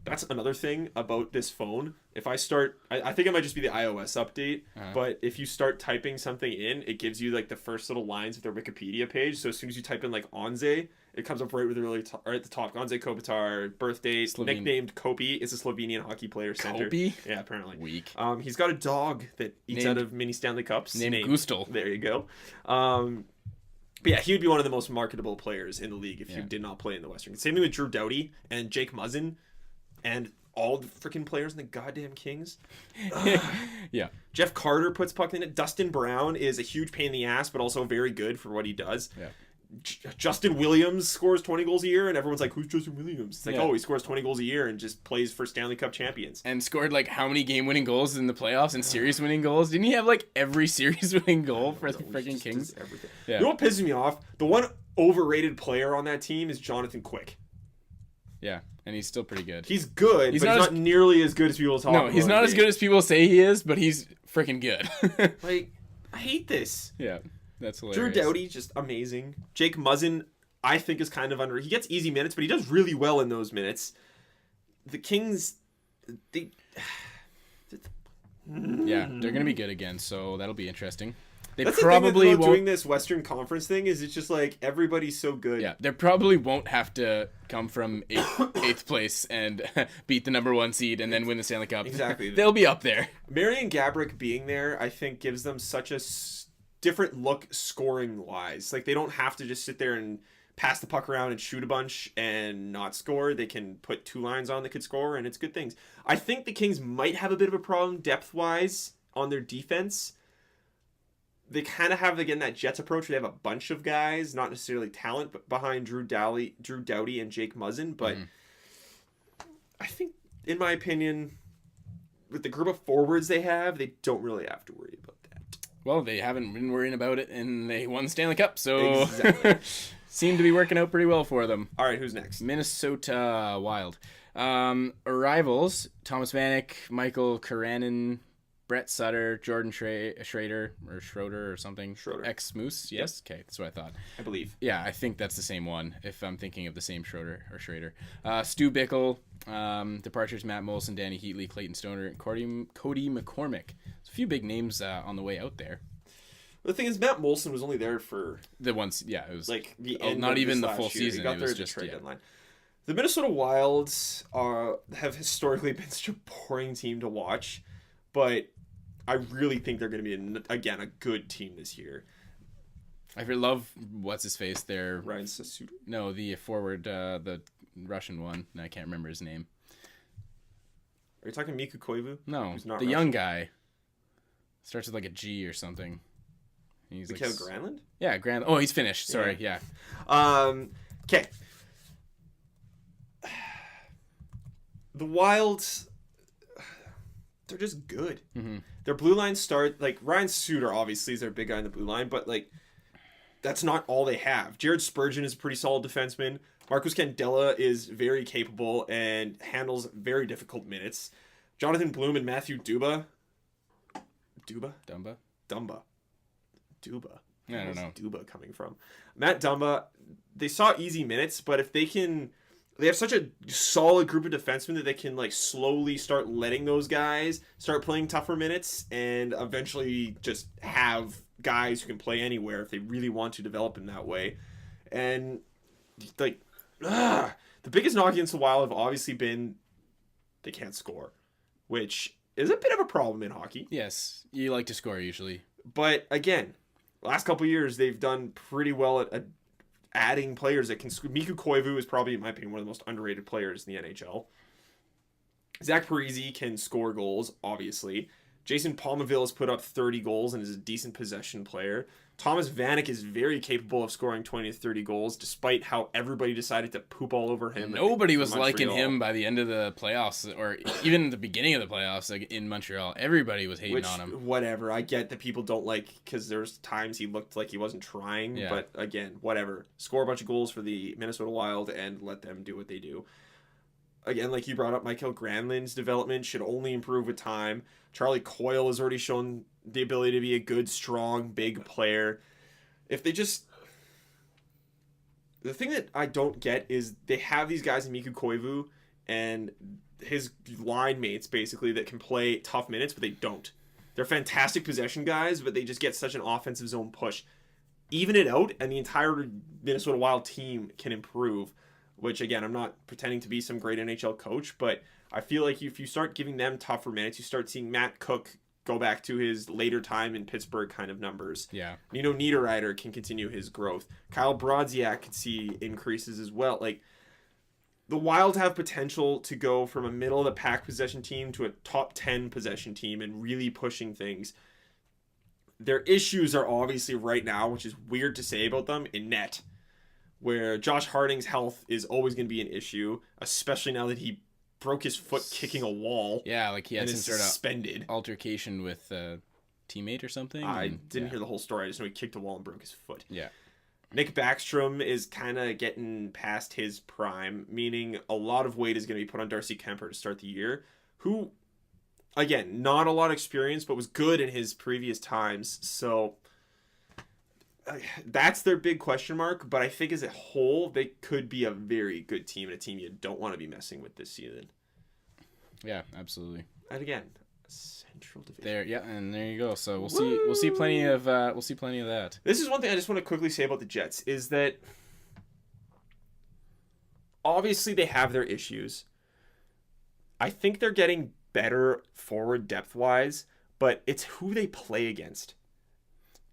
That's another thing about this phone. If I start, I think it might just be the iOS update, but if you start typing something in, it gives you like the first little lines of their Wikipedia page. So as soon as you type in like Anze, it comes up right with the right at the top. Anze Kopitar, birth date, nicknamed Kopi, is a Slovenian hockey player center. Kopi? Yeah, apparently. Weak. He's got a dog that eats out of mini Stanley Cups. Named Gustel. There you go. But yeah, he would be one of the most marketable players in the league if he did not play in the Western. Same thing with Drew Doughty and Jake Muzzin and all the freaking players in the goddamn Kings. Yeah. Jeff Carter puts puck in it. Dustin Brown is a huge pain in the ass, but also very good for what he does. Yeah. Justin Williams scores 20 goals a year, and everyone's like, who's Justin Williams? It's like, he scores 20 goals a year and just plays for Stanley Cup champions. And scored like how many game-winning goals in the playoffs and series-winning goals? Didn't he have like every series-winning goal for the freaking Kings? Everything. Yeah. You know what pisses me off? The one overrated player on that team is Jonathan Quick. Yeah, and he's still pretty good. He's good, but he's not nearly as good as people talk about. No, he's not as good as people say he is, but he's freaking good. Like, I hate this. Yeah, that's hilarious. Drew Doughty, just amazing. Jake Muzzin, I think, is kind of under... He gets easy minutes, but he does really well in those minutes. The Kings, yeah, they're going to be good again, so that'll be interesting. That's probably the thing about won't doing this Western Conference thing is it's just like everybody's so good. Yeah, they probably won't have to come from eighth place and beat the number 1 seed and then win the Stanley Cup. Exactly. They'll be up there. Marian Gaborik being there, I think, gives them such a different look scoring wise. Like they don't have to just sit there and pass the puck around and shoot a bunch and not score. They can put 2 lines on that could score, and it's good things. I think the Kings might have a bit of a problem depth wise on their defense. They kind of have, again, that Jets approach where they have a bunch of guys, not necessarily talent, but behind Drew Doughty and Jake Muzzin. But I think, in my opinion, with the group of forwards they have, they don't really have to worry about that. Well, they haven't been worrying about it, and they won the Stanley Cup, so Exactly. seemed to be working out pretty well for them. All right, who's next? Minnesota Wild. Arrivals, Thomas Vanek, Michael Karanen, Brett Sutter, Jordan Schroeder or something. Schroeder. Ex-Moose, yes? Okay, that's what I thought. I believe. Yeah, I think that's the same one, if I'm thinking of the same Schroeder. Stu Bickle, departures, Matt Molson, Danny Heatley, Clayton Stoner, and Cody McCormick. There's a few big names on the way out there. The thing is, Matt Molson was only there for the ones, yeah, it was like the end. Not of even this the full last year. season. He got it there was at the just trade deadline. The Minnesota Wilds have historically been such a boring team to watch, but I really think they're going to be again a good team this year. I love what's his face there. Ryan Sasuter? No, the forward, the Russian one. I can't remember his name. Are you talking Mikko Koivu? No, Who's not the Russian? young guy. Starts with like a G or something. He's Mikael like, Granlund? Yeah, Grand. Oh, he's finished. Sorry, yeah. Okay. The Wilds, they're just good. Mm-hmm. Their blue line start, like Ryan Suter obviously is their big guy in the blue line, but like that's not all they have. Jared Spurgeon is a pretty solid defenseman. Marcus Candela is very capable and handles very difficult minutes. Jonathan Bloom and Matthew Dumba. I don't know. Dumba coming from. Matt Dumba, they saw easy minutes, but if they have such a solid group of defensemen that they can like slowly start letting those guys start playing tougher minutes and eventually just have guys who can play anywhere if they really want to develop in that way. And like the biggest knock against the Wild have obviously been they can't score, which is a bit of a problem in hockey. Yes, you like to score usually. But again, last couple of years they've done pretty well at adding players that can score. Mikko Koivu is probably, in my opinion, one of the most underrated players in the NHL. Zach Parise can score goals, obviously. Jason Palmaville has put up 30 goals and is a decent possession player. Thomas Vanek is very capable of scoring 20 to 30 goals, despite how everybody decided to poop all over him. Nobody was liking him by the end of the playoffs, or even the beginning of the playoffs, like in Montreal. Everybody was hating on him. Whatever. I get that people don't like, because there's times he looked like he wasn't trying. Yeah. But again, whatever. Score a bunch of goals for the Minnesota Wild and let them do what they do. Again, like you brought up, Michael Granlund's development should only improve with time. Charlie Coyle has already shown the ability to be a good, strong, big player. If they just... The thing that I don't get is they have these guys in Mikko Koivu and his line mates, basically, that can play tough minutes, but they don't. They're fantastic possession guys, but they just get such an offensive zone push. Even it out, and the entire Minnesota Wild team can improve. Which, again, I'm not pretending to be some great NHL coach, but I feel like if you start giving them tougher minutes, you start seeing Matt Cook go back to his later time in Pittsburgh kind of numbers. Yeah. Nino Niederreiter can continue his growth. Kyle Brodziak could see increases as well. Like, the Wild have potential to go from a middle-of-the-pack possession team to a top 10 possession team and really pushing things. Their issues are obviously right now, which is weird to say about them, in net, where Josh Harding's health is always going to be an issue, especially now that he broke his foot kicking a wall. Yeah, like he had some sort of suspended altercation with a teammate or something. I didn't hear the whole story. I just know he kicked a wall and broke his foot. Yeah. Nick Backstrom is kind of getting past his prime, meaning a lot of weight is going to be put on Darcy Kemper to start the year, who, again, not a lot of experience, but was good in his previous times. So that's their big question mark, but I think as a whole, they could be a very good team and a team you don't want to be messing with this season. Yeah, absolutely. And again, San Central Division. There you go. So we'll see plenty of that. This is one thing I just want to quickly say about the Jets is that obviously they have their issues. I think they're getting better forward depth wise, but it's who they play against.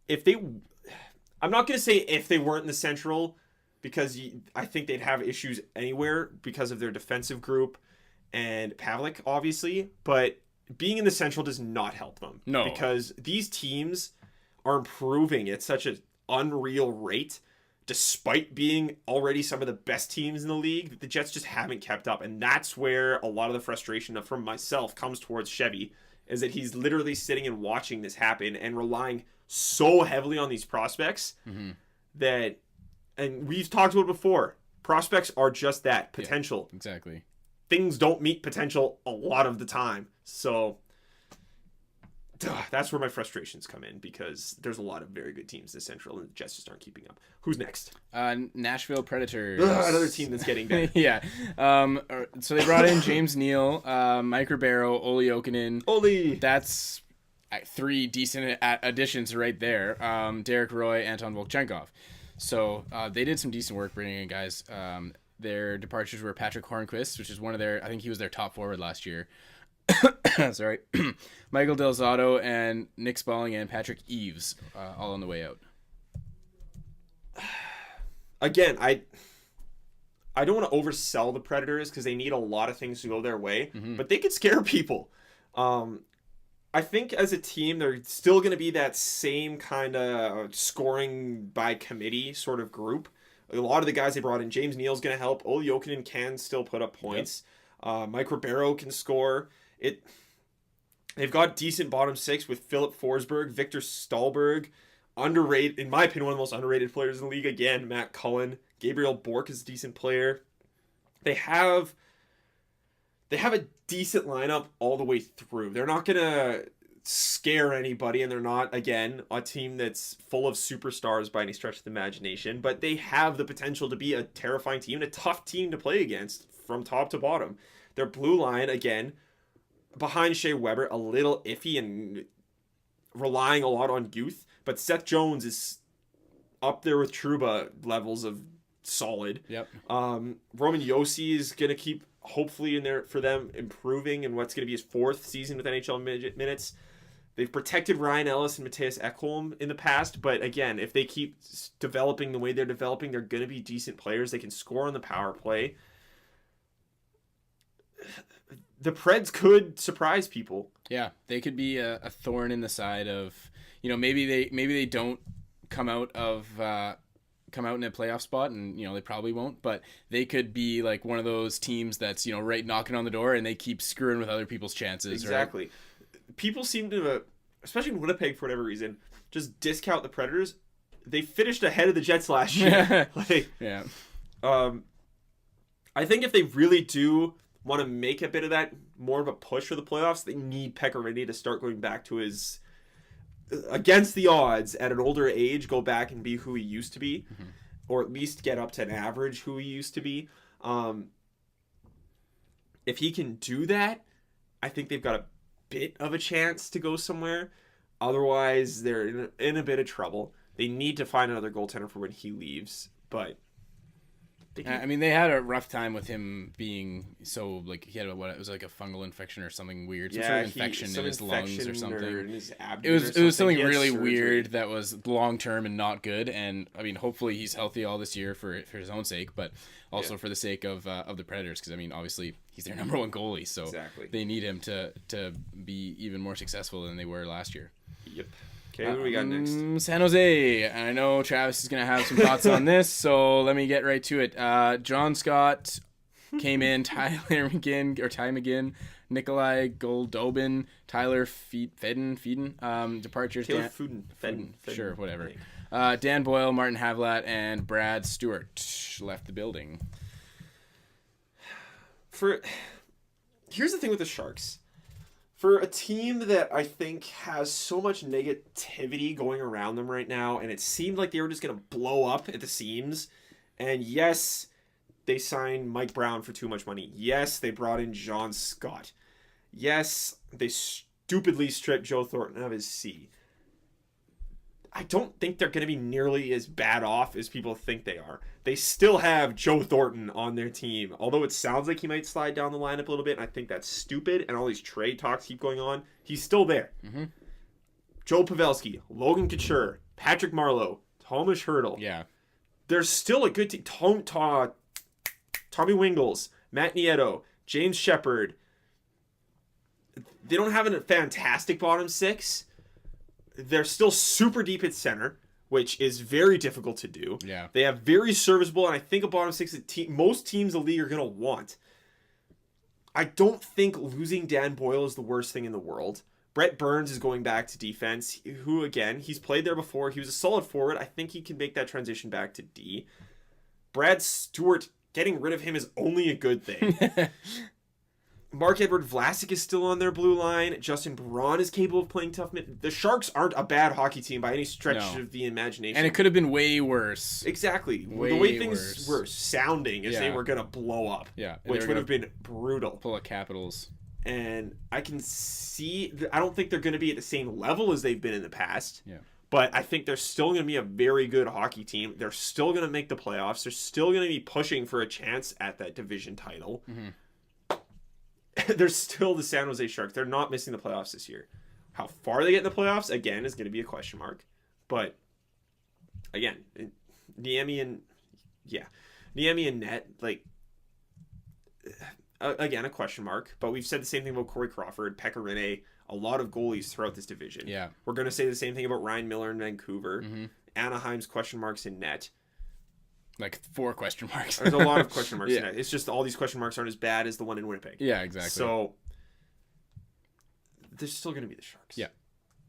I'm not going to say if they weren't in the Central, because I think they'd have issues anywhere because of their defensive group and Pavlik, obviously. But being in the Central does not help them. No. Because these teams are improving at such an unreal rate, despite being already some of the best teams in the league, that the Jets just haven't kept up. And that's where a lot of the frustration from myself comes towards Chevy, is that he's literally sitting and watching this happen and relying so heavily on these prospects that, and we've talked about it before, prospects are just that, potential. Yeah, exactly. Things don't meet potential a lot of the time. So that's where my frustrations come in, because there's a lot of very good teams in the Central and the Jets just aren't keeping up. Who's next? Nashville Predators. Another team that's getting better. Yeah. So they brought in James Neal, Mike Ribeiro, Olli Jokinen. Oli! That's 3 decent additions right there. Derek Roy, Anton Volchenkov. So they did some decent work bringing in guys. Their departures were Patrick Hornquist, which is I think he was their top forward last year. Sorry. Michael Del Zotto and Nick Spalling and Patrick Eves, all on the way out. Again, I don't want to oversell the Predators because they need a lot of things to go their way, but they could scare people. I think as a team, they're still going to be that same kind of scoring by committee sort of group. A lot of the guys they brought in, James Neal's going to help. Olli Jokinen can still put up points. Yep. Mike Ribeiro can score. They've got decent bottom six with Philip Forsberg, Victor Stahlberg, underrated, in my opinion, one of the most underrated players in the league. Again, Matt Cullen, Gabriel Bourque is a decent player. They have a decent lineup all the way through. They're not gonna scare anybody, and they're not, again, a team that's full of superstars by any stretch of the imagination. But they have the potential to be a terrifying team, and a tough team to play against from top to bottom. Their blue line, again, behind Shea Weber, a little iffy and relying a lot on youth. But Seth Jones is up there with Trouba levels of solid. Yep. Roman Josi is going to keep, hopefully, in there for them, improving in what's going to be his 4th season with NHL minutes. They've protected Ryan Ellis and Matthias Ekholm in the past, but again, if they keep developing the way they're developing, they're going to be decent players. They can score on the power play. The Preds could surprise people. Yeah, they could be a thorn in the side of, maybe they don't come out in a playoff spot, and they probably won't, but they could be like one of those teams that's right knocking on the door, and they keep screwing with other people's chances. Exactly. Right? People seem to, especially in Winnipeg for whatever reason, just discount the Predators. They finished ahead of the Jets last year. Yeah. I think if they really do want to make a bit of that more of a push for the playoffs, they need Pekka to start going back to his, against the odds, at an older age, go back and be who he used to be, or at least get up to an average who he used to be. If he can do that, I think they've got a bit of a chance to go somewhere. Otherwise, they're in a bit of trouble. They need to find another goaltender for when he leaves, but they had a rough time with him being so, he had it was like a fungal infection or something weird. Some sort of infection in his lungs or something. Or in his it was something really weird that was long term and not good. And hopefully he's healthy all this year for his own sake, but also for the sake of the Predators, because obviously he's their number one goalie, so they need him to be even more successful than they were last year. Yep. Okay, what do we got next? San Jose. I know Travis is going to have some thoughts on this, so let me get right to it. John Scott came in, Ty McGinn, Nikolai Goldobin, Tyler Fedden, departures. Taylor Fedden. Sure, whatever. Dan Boyle, Martin Havlat, and Brad Stewart left the building. Here's the thing with the Sharks. For a team that I think has so much negativity going around them right now, and it seemed like they were just going to blow up at the seams, and yes, they signed Mike Brown for too much money. Yes, they brought in John Scott. Yes, they stupidly stripped Joe Thornton of his C. I don't think they're going to be nearly as bad off as people think they are. They still have Joe Thornton on their team. Although it sounds like he might slide down the lineup a little bit, and I think that's stupid, and all these trade talks keep going on. He's still there. Mm-hmm. Joe Pavelski, Logan Couture, Patrick Marleau, Thomas Hertl. Yeah. There's still a good team. Tommy Wingles, Matt Nieto, James Shepard. They don't have a fantastic bottom six. They're still super deep at center, which is very difficult to do. Yeah. They have very serviceable, and I think a bottom six that most teams in the league are going to want. I don't think losing Dan Boyle is the worst thing in the world. Brett Burns is going back to defense, who, again, he's played there before. He was a solid forward. I think he can make that transition back to D. Brad Stewart, getting rid of him is only a good thing. Mark-Edward Vlasic is still on their blue line. Justin Braun is capable of playing tough mid. The Sharks aren't a bad hockey team by any stretch of the imagination. And it could have been way worse. Exactly. The way things were sounding is they were going to blow up. Yeah. Which would have been brutal. Pull at Capitals. And I can see... I don't think they're going to be at the same level as they've been in the past. Yeah. But I think they're still going to be a very good hockey team. They're still going to make the playoffs. They're still going to be pushing for a chance at that division title. Mm-hmm. They're still the San Jose Sharks. They're not missing the playoffs this year. How far they get in the playoffs, again, is going to be a question mark. But, again, Niemi and Net, like, again, a question mark. But we've said the same thing about Corey Crawford, Pekka Rinne, a lot of goalies throughout this division. Yeah. We're going to say the same thing about Ryan Miller in Vancouver. Mm-hmm. Anaheim's question marks in Net. Like 4 question marks. There's a lot of question marks in Net. It's just all these question marks aren't as bad as the one in Winnipeg. Yeah, exactly. So, there's still going to be the Sharks. Yeah,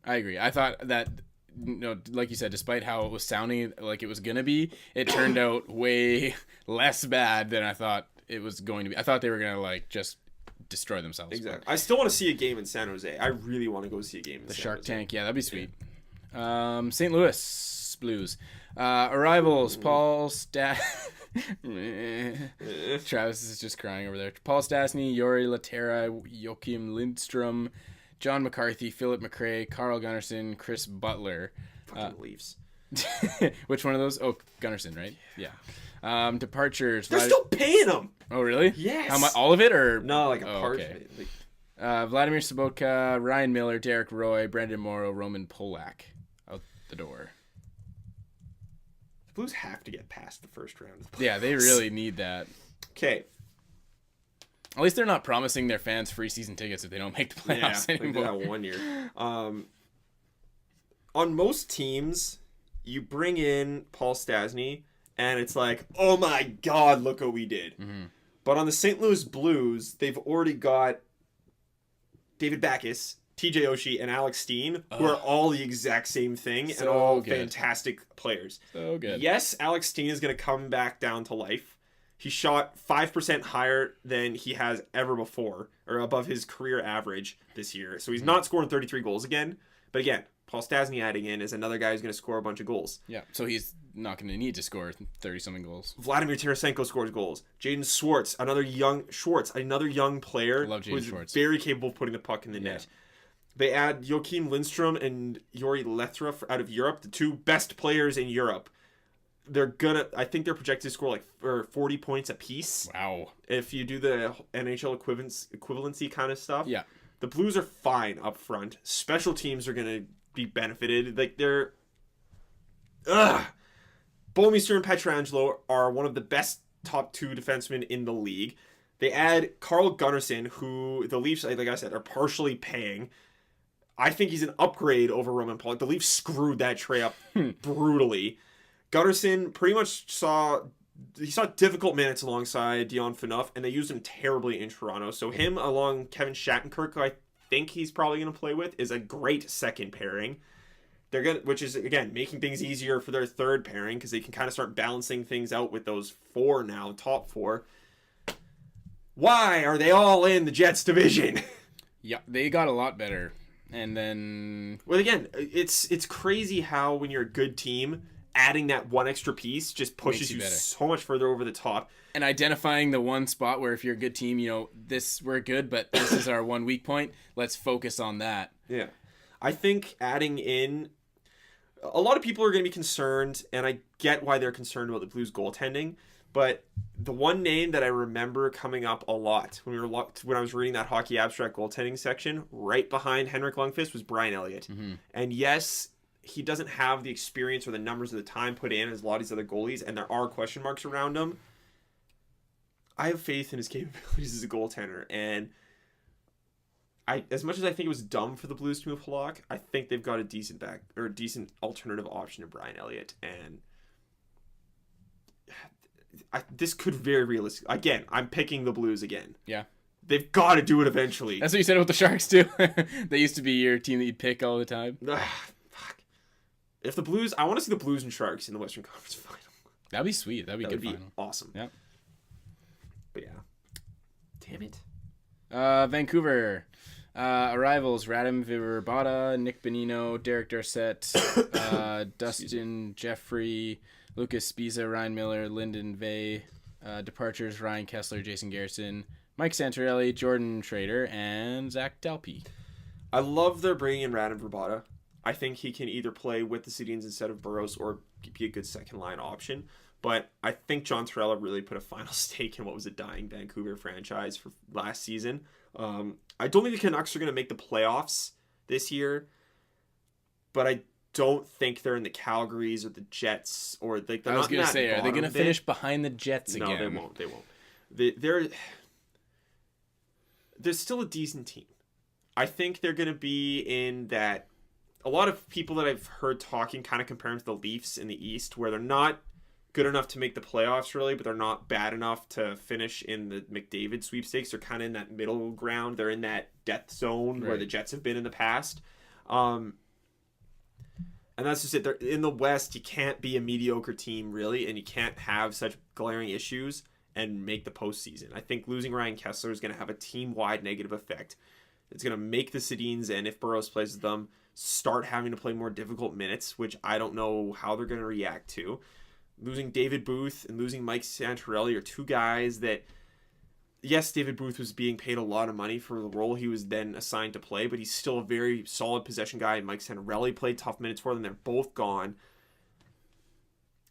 I agree. I thought that, like you said, despite how it was sounding like it was going to be, it turned out way less bad than I thought it was going to be. I thought they were going to, like, just destroy themselves. Exactly. I still want to see a game in San Jose. I really want to go see a game in the San Shark Jose. Tank. Yeah, that'd be sweet. Yeah. St. Louis Blues. Arrivals, Paul Travis is just crying over there. Paul Stastny, Yori Laterra, Joachim Lindstrom, John McCarthy, Philip McRae, Carl Gunnarsson, Chris Butler. Fucking Leafs. Which one of those? Oh, Gunnarsson, right? Yeah. Departures. They're still paying him. Oh, really? Yes. How much? All of it, or no? Like a part. Okay. Vladimir Sobotka, Ryan Miller, Derek Roy, Brendan Morrow, Roman Polak out the door. Blues have to get past the first round of the playoffs. Yeah, they really need that. Okay. At least they're not promising their fans free season tickets if they don't make the playoffs anymore. Like that 1 year. On most teams, you bring in Paul Stastny, and it's like, oh my God, look what we did. Mm-hmm. But on the St. Louis Blues, they've already got David Backes, TJ Oshie, and Alex Steen, who are all the exact same thing and all fantastic players. So good. Yes, Alex Steen is going to come back down to life. He shot 5% higher than he has ever before, or above his career average this year. So he's not scoring 33 goals again. But again, Paul Stastny adding in is another guy who's going to score a bunch of goals. Yeah, so he's not going to need to score 30-something goals. Vladimir Tarasenko scores goals. Jaden Schwartz, another young player who's very capable of putting the puck in the net. They add Joachim Lindstrom and Yori Lethra out of Europe, the two best players in Europe. I think they're projected to score like 40 points apiece. Wow. If you do the NHL equivalency kind of stuff. Yeah. The Blues are fine up front. Special teams are going to be benefited. Like they're... Bouwmeester and Pietrangelo are one of the best top 2 defensemen in the league. They add Carl Gunnarsson, who the Leafs, like I said, are partially paying. I think he's an upgrade over Roman Polak. The Leafs screwed that trade up brutally. Gunnarsson pretty much saw difficult minutes alongside Dion Phaneuf, and they used him terribly in Toronto. So him along Kevin Shattenkirk, who I think he's probably going to play with, is a great second pairing. Which is, again, making things easier for their third pairing, because they can kind of start balancing things out with those 4 now, top 4. Why are they all in the Jets division? Yeah, they got a lot better. And then... Well, again, it's crazy how when you're a good team adding that one extra piece just pushes you so much further over the top. And identifying the one spot where if you're a good team, we're good, but this is our one weak point. Let's focus on that. Yeah. I think adding in, a lot of people are going to be concerned, and I get why they're concerned about the Blues goaltending, but the one name that I remember coming up a lot when I was reading that Hockey Abstract goaltending section, right behind Henrik Lundqvist, was Brian Elliott. Mm-hmm. And yes, he doesn't have the experience or the numbers of the time put in as a lot of these other goalies, and there are question marks around him. I have faith in his capabilities as a goaltender, and as much as I think it was dumb for the Blues to move Halak, I think they've got a decent alternative option to Brian Elliott, and this could very realistic. Again, I'm picking the Blues again. Yeah, they've got to do it eventually. That's what you said about the Sharks too. They used to be your team that you'd pick all the time. Fuck. If the Blues, I want to see the Blues and Sharks in the Western Conference Final. That'd be sweet. That'd be good. Final. Awesome. Yeah. But yeah. Damn it. Vancouver. Arrivals: Radim Vibarbata, Nick Bonino, Derek Darcet, Dustin Jeffrey, Lucas Spiza, Ryan Miller, Lyndon Vey. Departures: Ryan Kessler, Jason Garrison, Mike Santorelli, Jordan Schrader, and Zach Dalpe. I love they're bringing in Radim Vibarbata. I think he can either play with the Sedins instead of Burroughs or be a good second line option. But I think John Torella really put a final stake in what was a dying Vancouver franchise for last season. I don't think the Canucks are going to make the playoffs this year, but I don't think they're in the Calgarys or the Jets or they're I was going to say, are they going to finish behind the Jets again? No, they won't. They're still a decent team. I think they're going to be in that. A lot of people that I've heard talking kind of compare them to the Leafs in the East, where they're not good enough to make the playoffs really, but they're not bad enough to finish in the McDavid sweepstakes. They're kind of in that middle ground. They're in that death zone where the Jets have been in the past. And that's just it. They're in the West, you can't be a mediocre team really, and you can't have such glaring issues and make the postseason. I think losing Ryan Kessler is going to have a team-wide negative effect. It's going to make the Sedins, and if Burroughs plays with them, start having to play more difficult minutes, which I don't know how they're going to react to. Losing David Booth and losing Mike Santorelli are two guys that, yes, David Booth was being paid a lot of money for the role he was then assigned to play, but he's still a very solid possession guy. Mike Santorelli played tough minutes for them. They're both gone.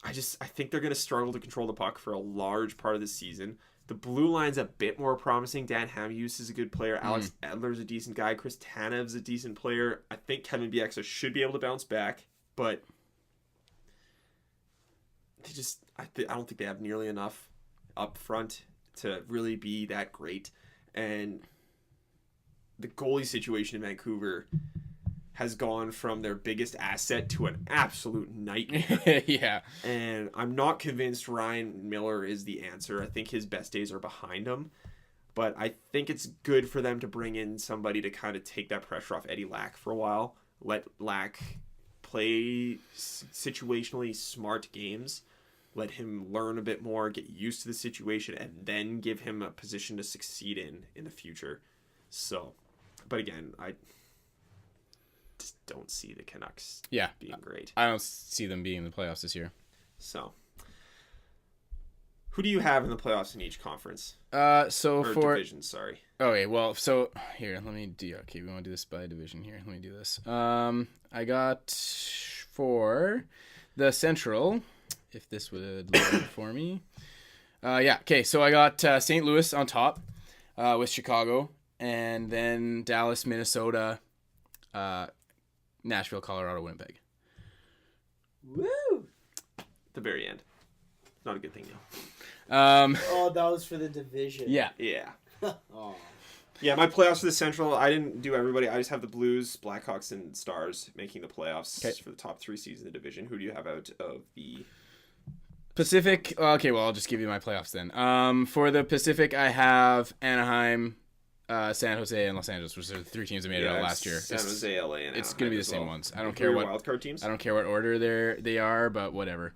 I think they're going to struggle to control the puck for a large part of the season. The blue line's a bit more promising. Dan Hamhuis is a good player. Alex Edler's a decent guy. Chris Tanev's a decent player. I think Kevin Bieksa should be able to bounce back, but I don't think they have nearly enough up front to really be that great. And the goalie situation in Vancouver has gone from their biggest asset to an absolute nightmare. Yeah. And I'm not convinced Ryan Miller is the answer. I think his best days are behind him. But I think it's good for them to bring in somebody to kind of take that pressure off Eddie Lack for a while. Let Lack play situationally smart games. Let him learn a bit more, get used to the situation, and then give him a position to succeed in the future. So, but again, I just don't see the Canucks being great. I don't see them being in the playoffs this year. So, who do you have in the playoffs in each conference? Division, sorry. Okay, well, so here, let me do. Okay, we want to do this by division here. Let me do this. I got for the Central, if this would load for me. Okay, so I got St. Louis on top with Chicago, and then Dallas, Minnesota, Nashville, Colorado, Winnipeg. Woo! The very end. Not a good thing, Oh, that was for the division. Yeah. Oh. Yeah, my playoffs for the Central, I didn't do everybody. I just have the Blues, Blackhawks, and Stars making the playoffs for the top three seeds in the division. Who do you have out of the Pacific? Okay, well, I'll just give you my playoffs then. For the Pacific, I have Anaheim, San Jose, and Los Angeles, which are the three teams that made it out last year. San Jose, LA, and it's going to be the same ones. I don't care care what wildcard teams. I don't care what order they are, but whatever.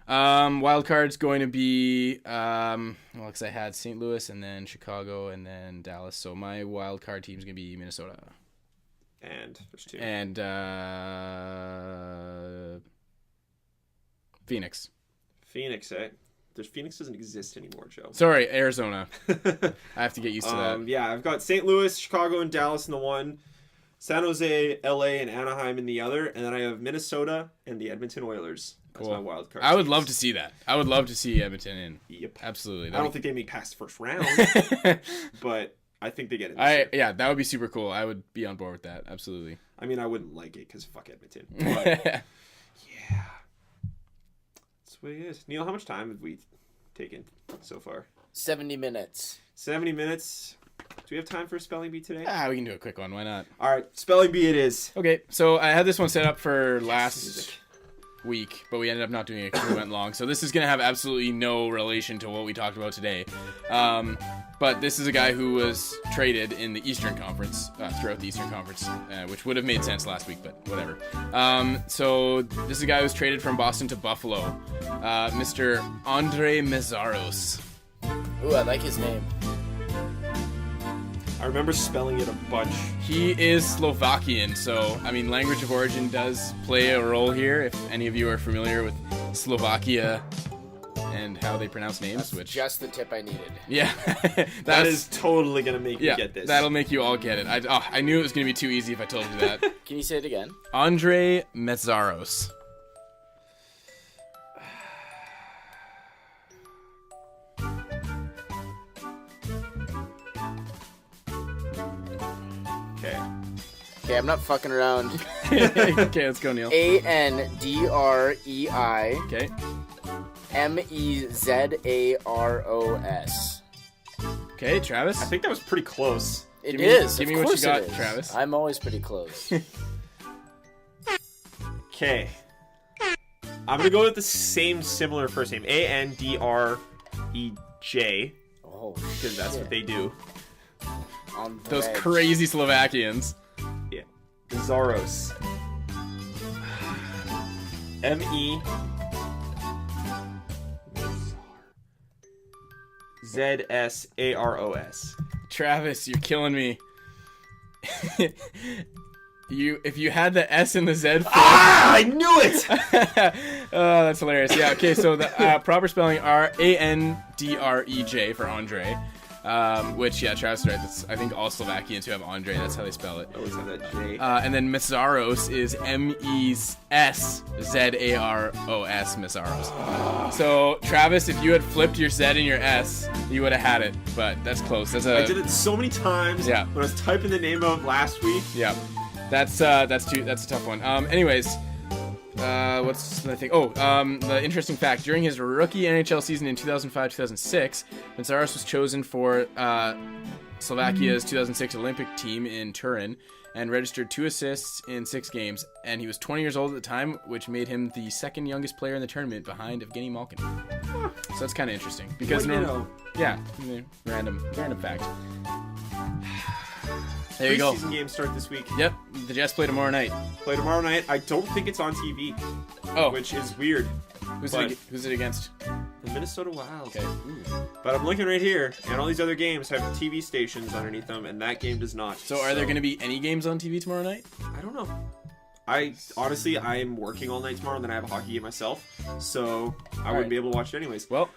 Wild card's going to be because I had St. Louis and then Chicago and then Dallas. So my wild card team's going to be Minnesota. And there's two. And Phoenix. Phoenix, eh? Phoenix doesn't exist anymore, Joe. Sorry, Arizona. I have to get used to that. Yeah, I've got St. Louis, Chicago, and Dallas in the one, San Jose, LA, and Anaheim in the other, and then I have Minnesota and the Edmonton Oilers. That's my wild card. I would love to see that. I would love to see Edmonton in. Yep. Absolutely. I don't think they make past the first round, but I think they get it. Yeah, that would be super cool. I would be on board with that. Absolutely. I mean, I wouldn't like it because fuck Edmonton. But yeah. That's what it is. Neil, how much time have we taken so far? 70 minutes. 70 minutes. Do we have time for a spelling bee today? We can do a quick one. Why not? All right, spelling bee it is. Okay, so I had this one set up for last week, but we ended up not doing it because we went long. So this is going to have absolutely no relation to what we talked about today. But this is a guy who was traded in the Eastern Conference, throughout the Eastern Conference, which would have made sense last week, but whatever. So this is a guy who was traded from Boston to Buffalo, Mr. Andre Meszaros. Ooh, I like his name. I remember spelling it a bunch. He is Slovakian, so, I mean, language of origin does play a role here, if any of you are familiar with Slovakia and how they pronounce names. That's just the tip I needed. Yeah. that is totally going to make you get this. That'll make you all get it. I knew it was going to be too easy if I told you that. Can you say it again? Andre Meszaros. Okay, I'm not fucking around. Okay, let's go, Neil. Andrei. Okay. Mezaros. Okay, Travis. I think that was pretty close. It is. Give me of what you course got, it is. Travis. I'm always pretty close. Okay. I'm going to go with the same similar first name. Andrej. Oh, because that's what they do. Those crazy Slovakians. Yeah. Zaros. M-E. Z-S-A-R-O-S. Travis, you're killing me. If you had the S and the Z first... I knew it! Oh, that's hilarious. Yeah, okay, so the proper spelling are Andrej for Andre. Which, yeah, Travis is right. That's, I think, all Slovakians who have Andre, that's how they spell it. I always have that J. And then Meszaros is M-E-S-Z-A-R-O-S, Meszaros. So, Travis, if you had flipped your Z and your S, you would have had it, but that's close. I did it so many times when I was typing the name of last week. Yeah, that's a tough one. Anyways... what's the thing? The interesting fact. During his rookie NHL season in 2005-2006, Meszaros was chosen for Slovakia's 2006 Olympic team in Turin and registered 2 assists in 6 games. And he was 20 years old at the time, which made him the second youngest player in the tournament behind Evgeny Malkin. So that's kind of interesting. Because yeah, random fact. There you go. Preseason games start this week. Yep, the Jets play tomorrow night. I don't think it's on TV. Oh, which is weird. Who's it against? The Minnesota Wild. Okay. Ooh. But I'm looking right here, and all these other games have TV stations underneath them, and that game does not. So are there going to be any games on TV tomorrow night? I don't know. Honestly, I'm working all night tomorrow, and then I have a hockey game myself, so I wouldn't be able to watch it anyways. Well,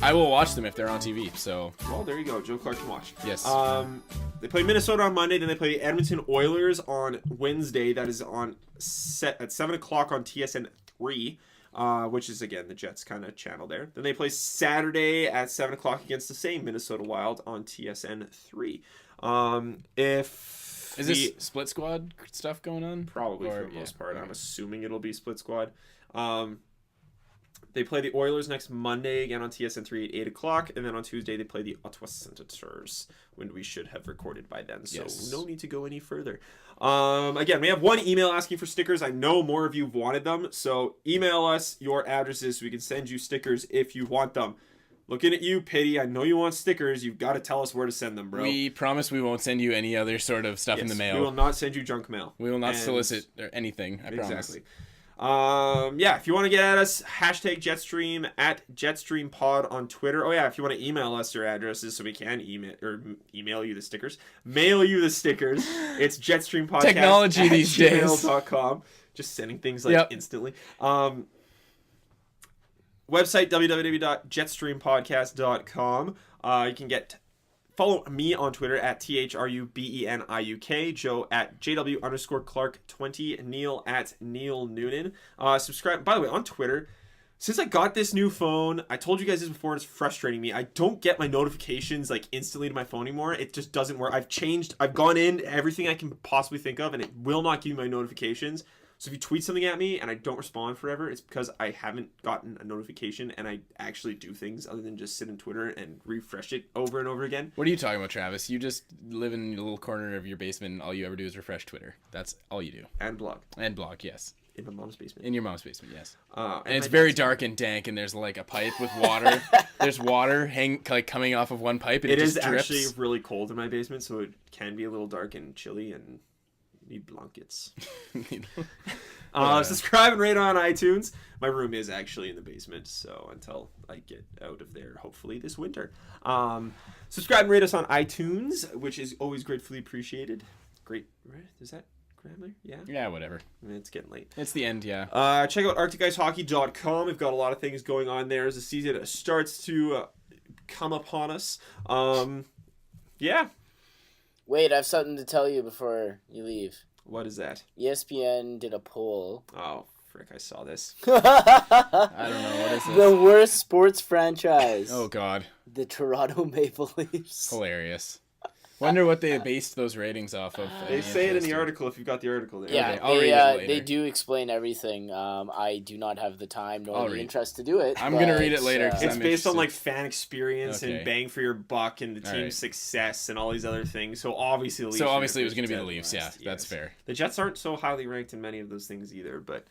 I will watch them if they're on TV. So. Well, there you go. Joe Clark can watch. Yes. They play Minnesota on Monday, then they play Edmonton Oilers on Wednesday. That is set at 7 o'clock on TSN 3, which is, again, the Jets kind of channel there. Then they play Saturday at 7 o'clock against the same Minnesota Wild on TSN 3. Is this split squad stuff going on? Probably for the most part. I'm assuming it'll be split squad. They play the Oilers next Monday, again on TSN 3 at 8 o'clock. And then on Tuesday, they play the Ottawa Senators, when we should have recorded by then. So no need to go any further. Again, we have one email asking for stickers. I know more of you wanted them. So email us your addresses so we can send you stickers if you want them. Looking at you, Pity. I know you want stickers. You've got to tell us where to send them, bro. We promise we won't send you any other sort of stuff in the mail. We will not send you junk mail. We will not solicit or anything. I promise. Exactly. If you want to get at us, hashtag JetStream at JetStreamPod on Twitter. Oh yeah, if you want to email us your addresses so we can email you the stickers, mail you the stickers. It's JetStreamPodcast technology these days. gmail.com. Just sending things instantly. Website, www.jetstreampodcast.com. You can follow me on Twitter at THRUBENIUK, Joe at JW_Clark20, Neil at Neil Noonan. Subscribe, by the way, on Twitter. Since I got this new phone, I told you guys this before, and it's frustrating me. I don't get my notifications like instantly to my phone anymore. It just doesn't work. I've gone in everything I can possibly think of, and it will not give me my notifications. So if you tweet something at me and I don't respond forever, it's because I haven't gotten a notification, and I actually do things other than just sit in Twitter and refresh it over and over again. What are you talking about, Travis? You just live in a little corner of your basement, and all you ever do is refresh Twitter. That's all you do. And blog. And blog, yes. In my mom's basement. In your mom's basement, yes. And it's very dark and dank, and there's like a pipe with water. There's water coming off of one pipe, and it just drips. Actually really cold in my basement, so it can be a little dark and chilly, and need blankets. Subscribe and rate on iTunes. My room is actually in the basement, so until I get out of there, hopefully this winter. Subscribe and rate us on iTunes, which is always gratefully appreciated. Great, right? Is that Grammarly? Yeah? Yeah, whatever. It's getting late. It's the end, yeah. Check out ArcticIceHockey.com. We've got a lot of things going on there as the season starts to come upon us. Yeah. Wait, I have something to tell you before you leave. What is that? ESPN did a poll. Oh, frick, I saw this. I don't know, what is this? The worst sports franchise. Oh, God. The Toronto Maple Leafs. Hilarious. Wonder what they based those ratings off of. They say it in the article if you've got the article there. Yeah, okay, I'll read it later. They do explain everything. I do not have the time nor the interest to do it. I'm going to read it later. It's based on like fan experience and bang for your buck and the team's success and all these other things. So obviously the Leafs. So obviously it was going to be the Leafs, yeah. Yes. That's fair. The Jets aren't so highly ranked in many of those things either, but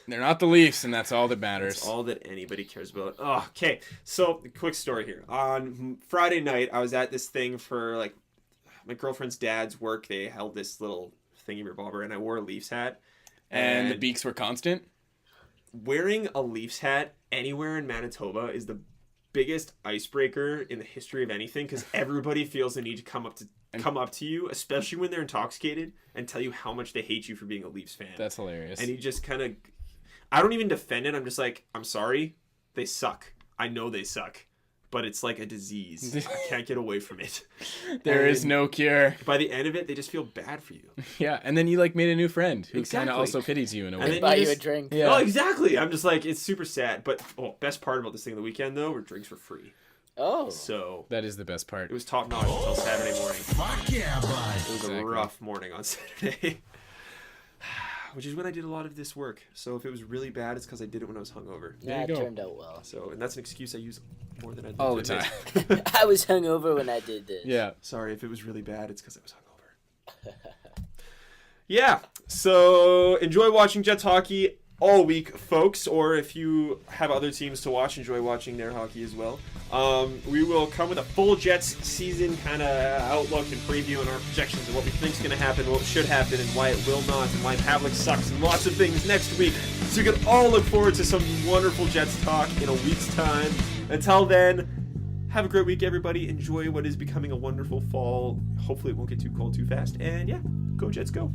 they're not the Leafs, and that's all that matters. That's all that anybody cares about. Oh, okay, so quick story here. On Friday night, I was at this thing for like my girlfriend's dad's work. They held this little thingy-bobber, and I wore a Leafs hat. And the beaks were constant? Wearing a Leafs hat anywhere in Manitoba is the biggest icebreaker in the history of anything, because everybody feels the need to come up to you, especially when they're intoxicated, and tell you how much they hate you for being a Leafs fan. That's hilarious. And you just kind of... I don't even defend it. I'm just like, I'm sorry. They suck. I know they suck. But it's like a disease. I can't get away from it. There is no cure. By the end of it, they just feel bad for you. Yeah, and then you like made a new friend who kind of also pities you in a way. And then buy you a drink. Yeah. Oh, exactly. I'm just like, it's super sad. But best part about this thing the weekend though, were drinks were free. Oh. So that is the best part. It was top notch until Saturday morning. Fuck yeah, bud. It was a rough morning on Saturday. Which is when I did a lot of this work. So if it was really bad, it's because I did it when I was hungover. Yeah, it turned out well. So, and that's an excuse I use more than I do all the time. I was hungover when I did this. Yeah. Sorry, if it was really bad, it's because I was hungover. Yeah. So enjoy watching Jets hockey all week, folks. Or if you have other teams to watch, enjoy watching their hockey as well. We will come with a full Jets season kind of outlook and preview and our projections of what we think is going to happen, what should happen, and why it will not, and why Pavlik sucks, and lots of things next week. So you can all look forward to some wonderful Jets talk in a week's time. Until then, have a great week, everybody. Enjoy what is becoming a wonderful fall. Hopefully it won't get too cold too fast. And yeah, go Jets, go.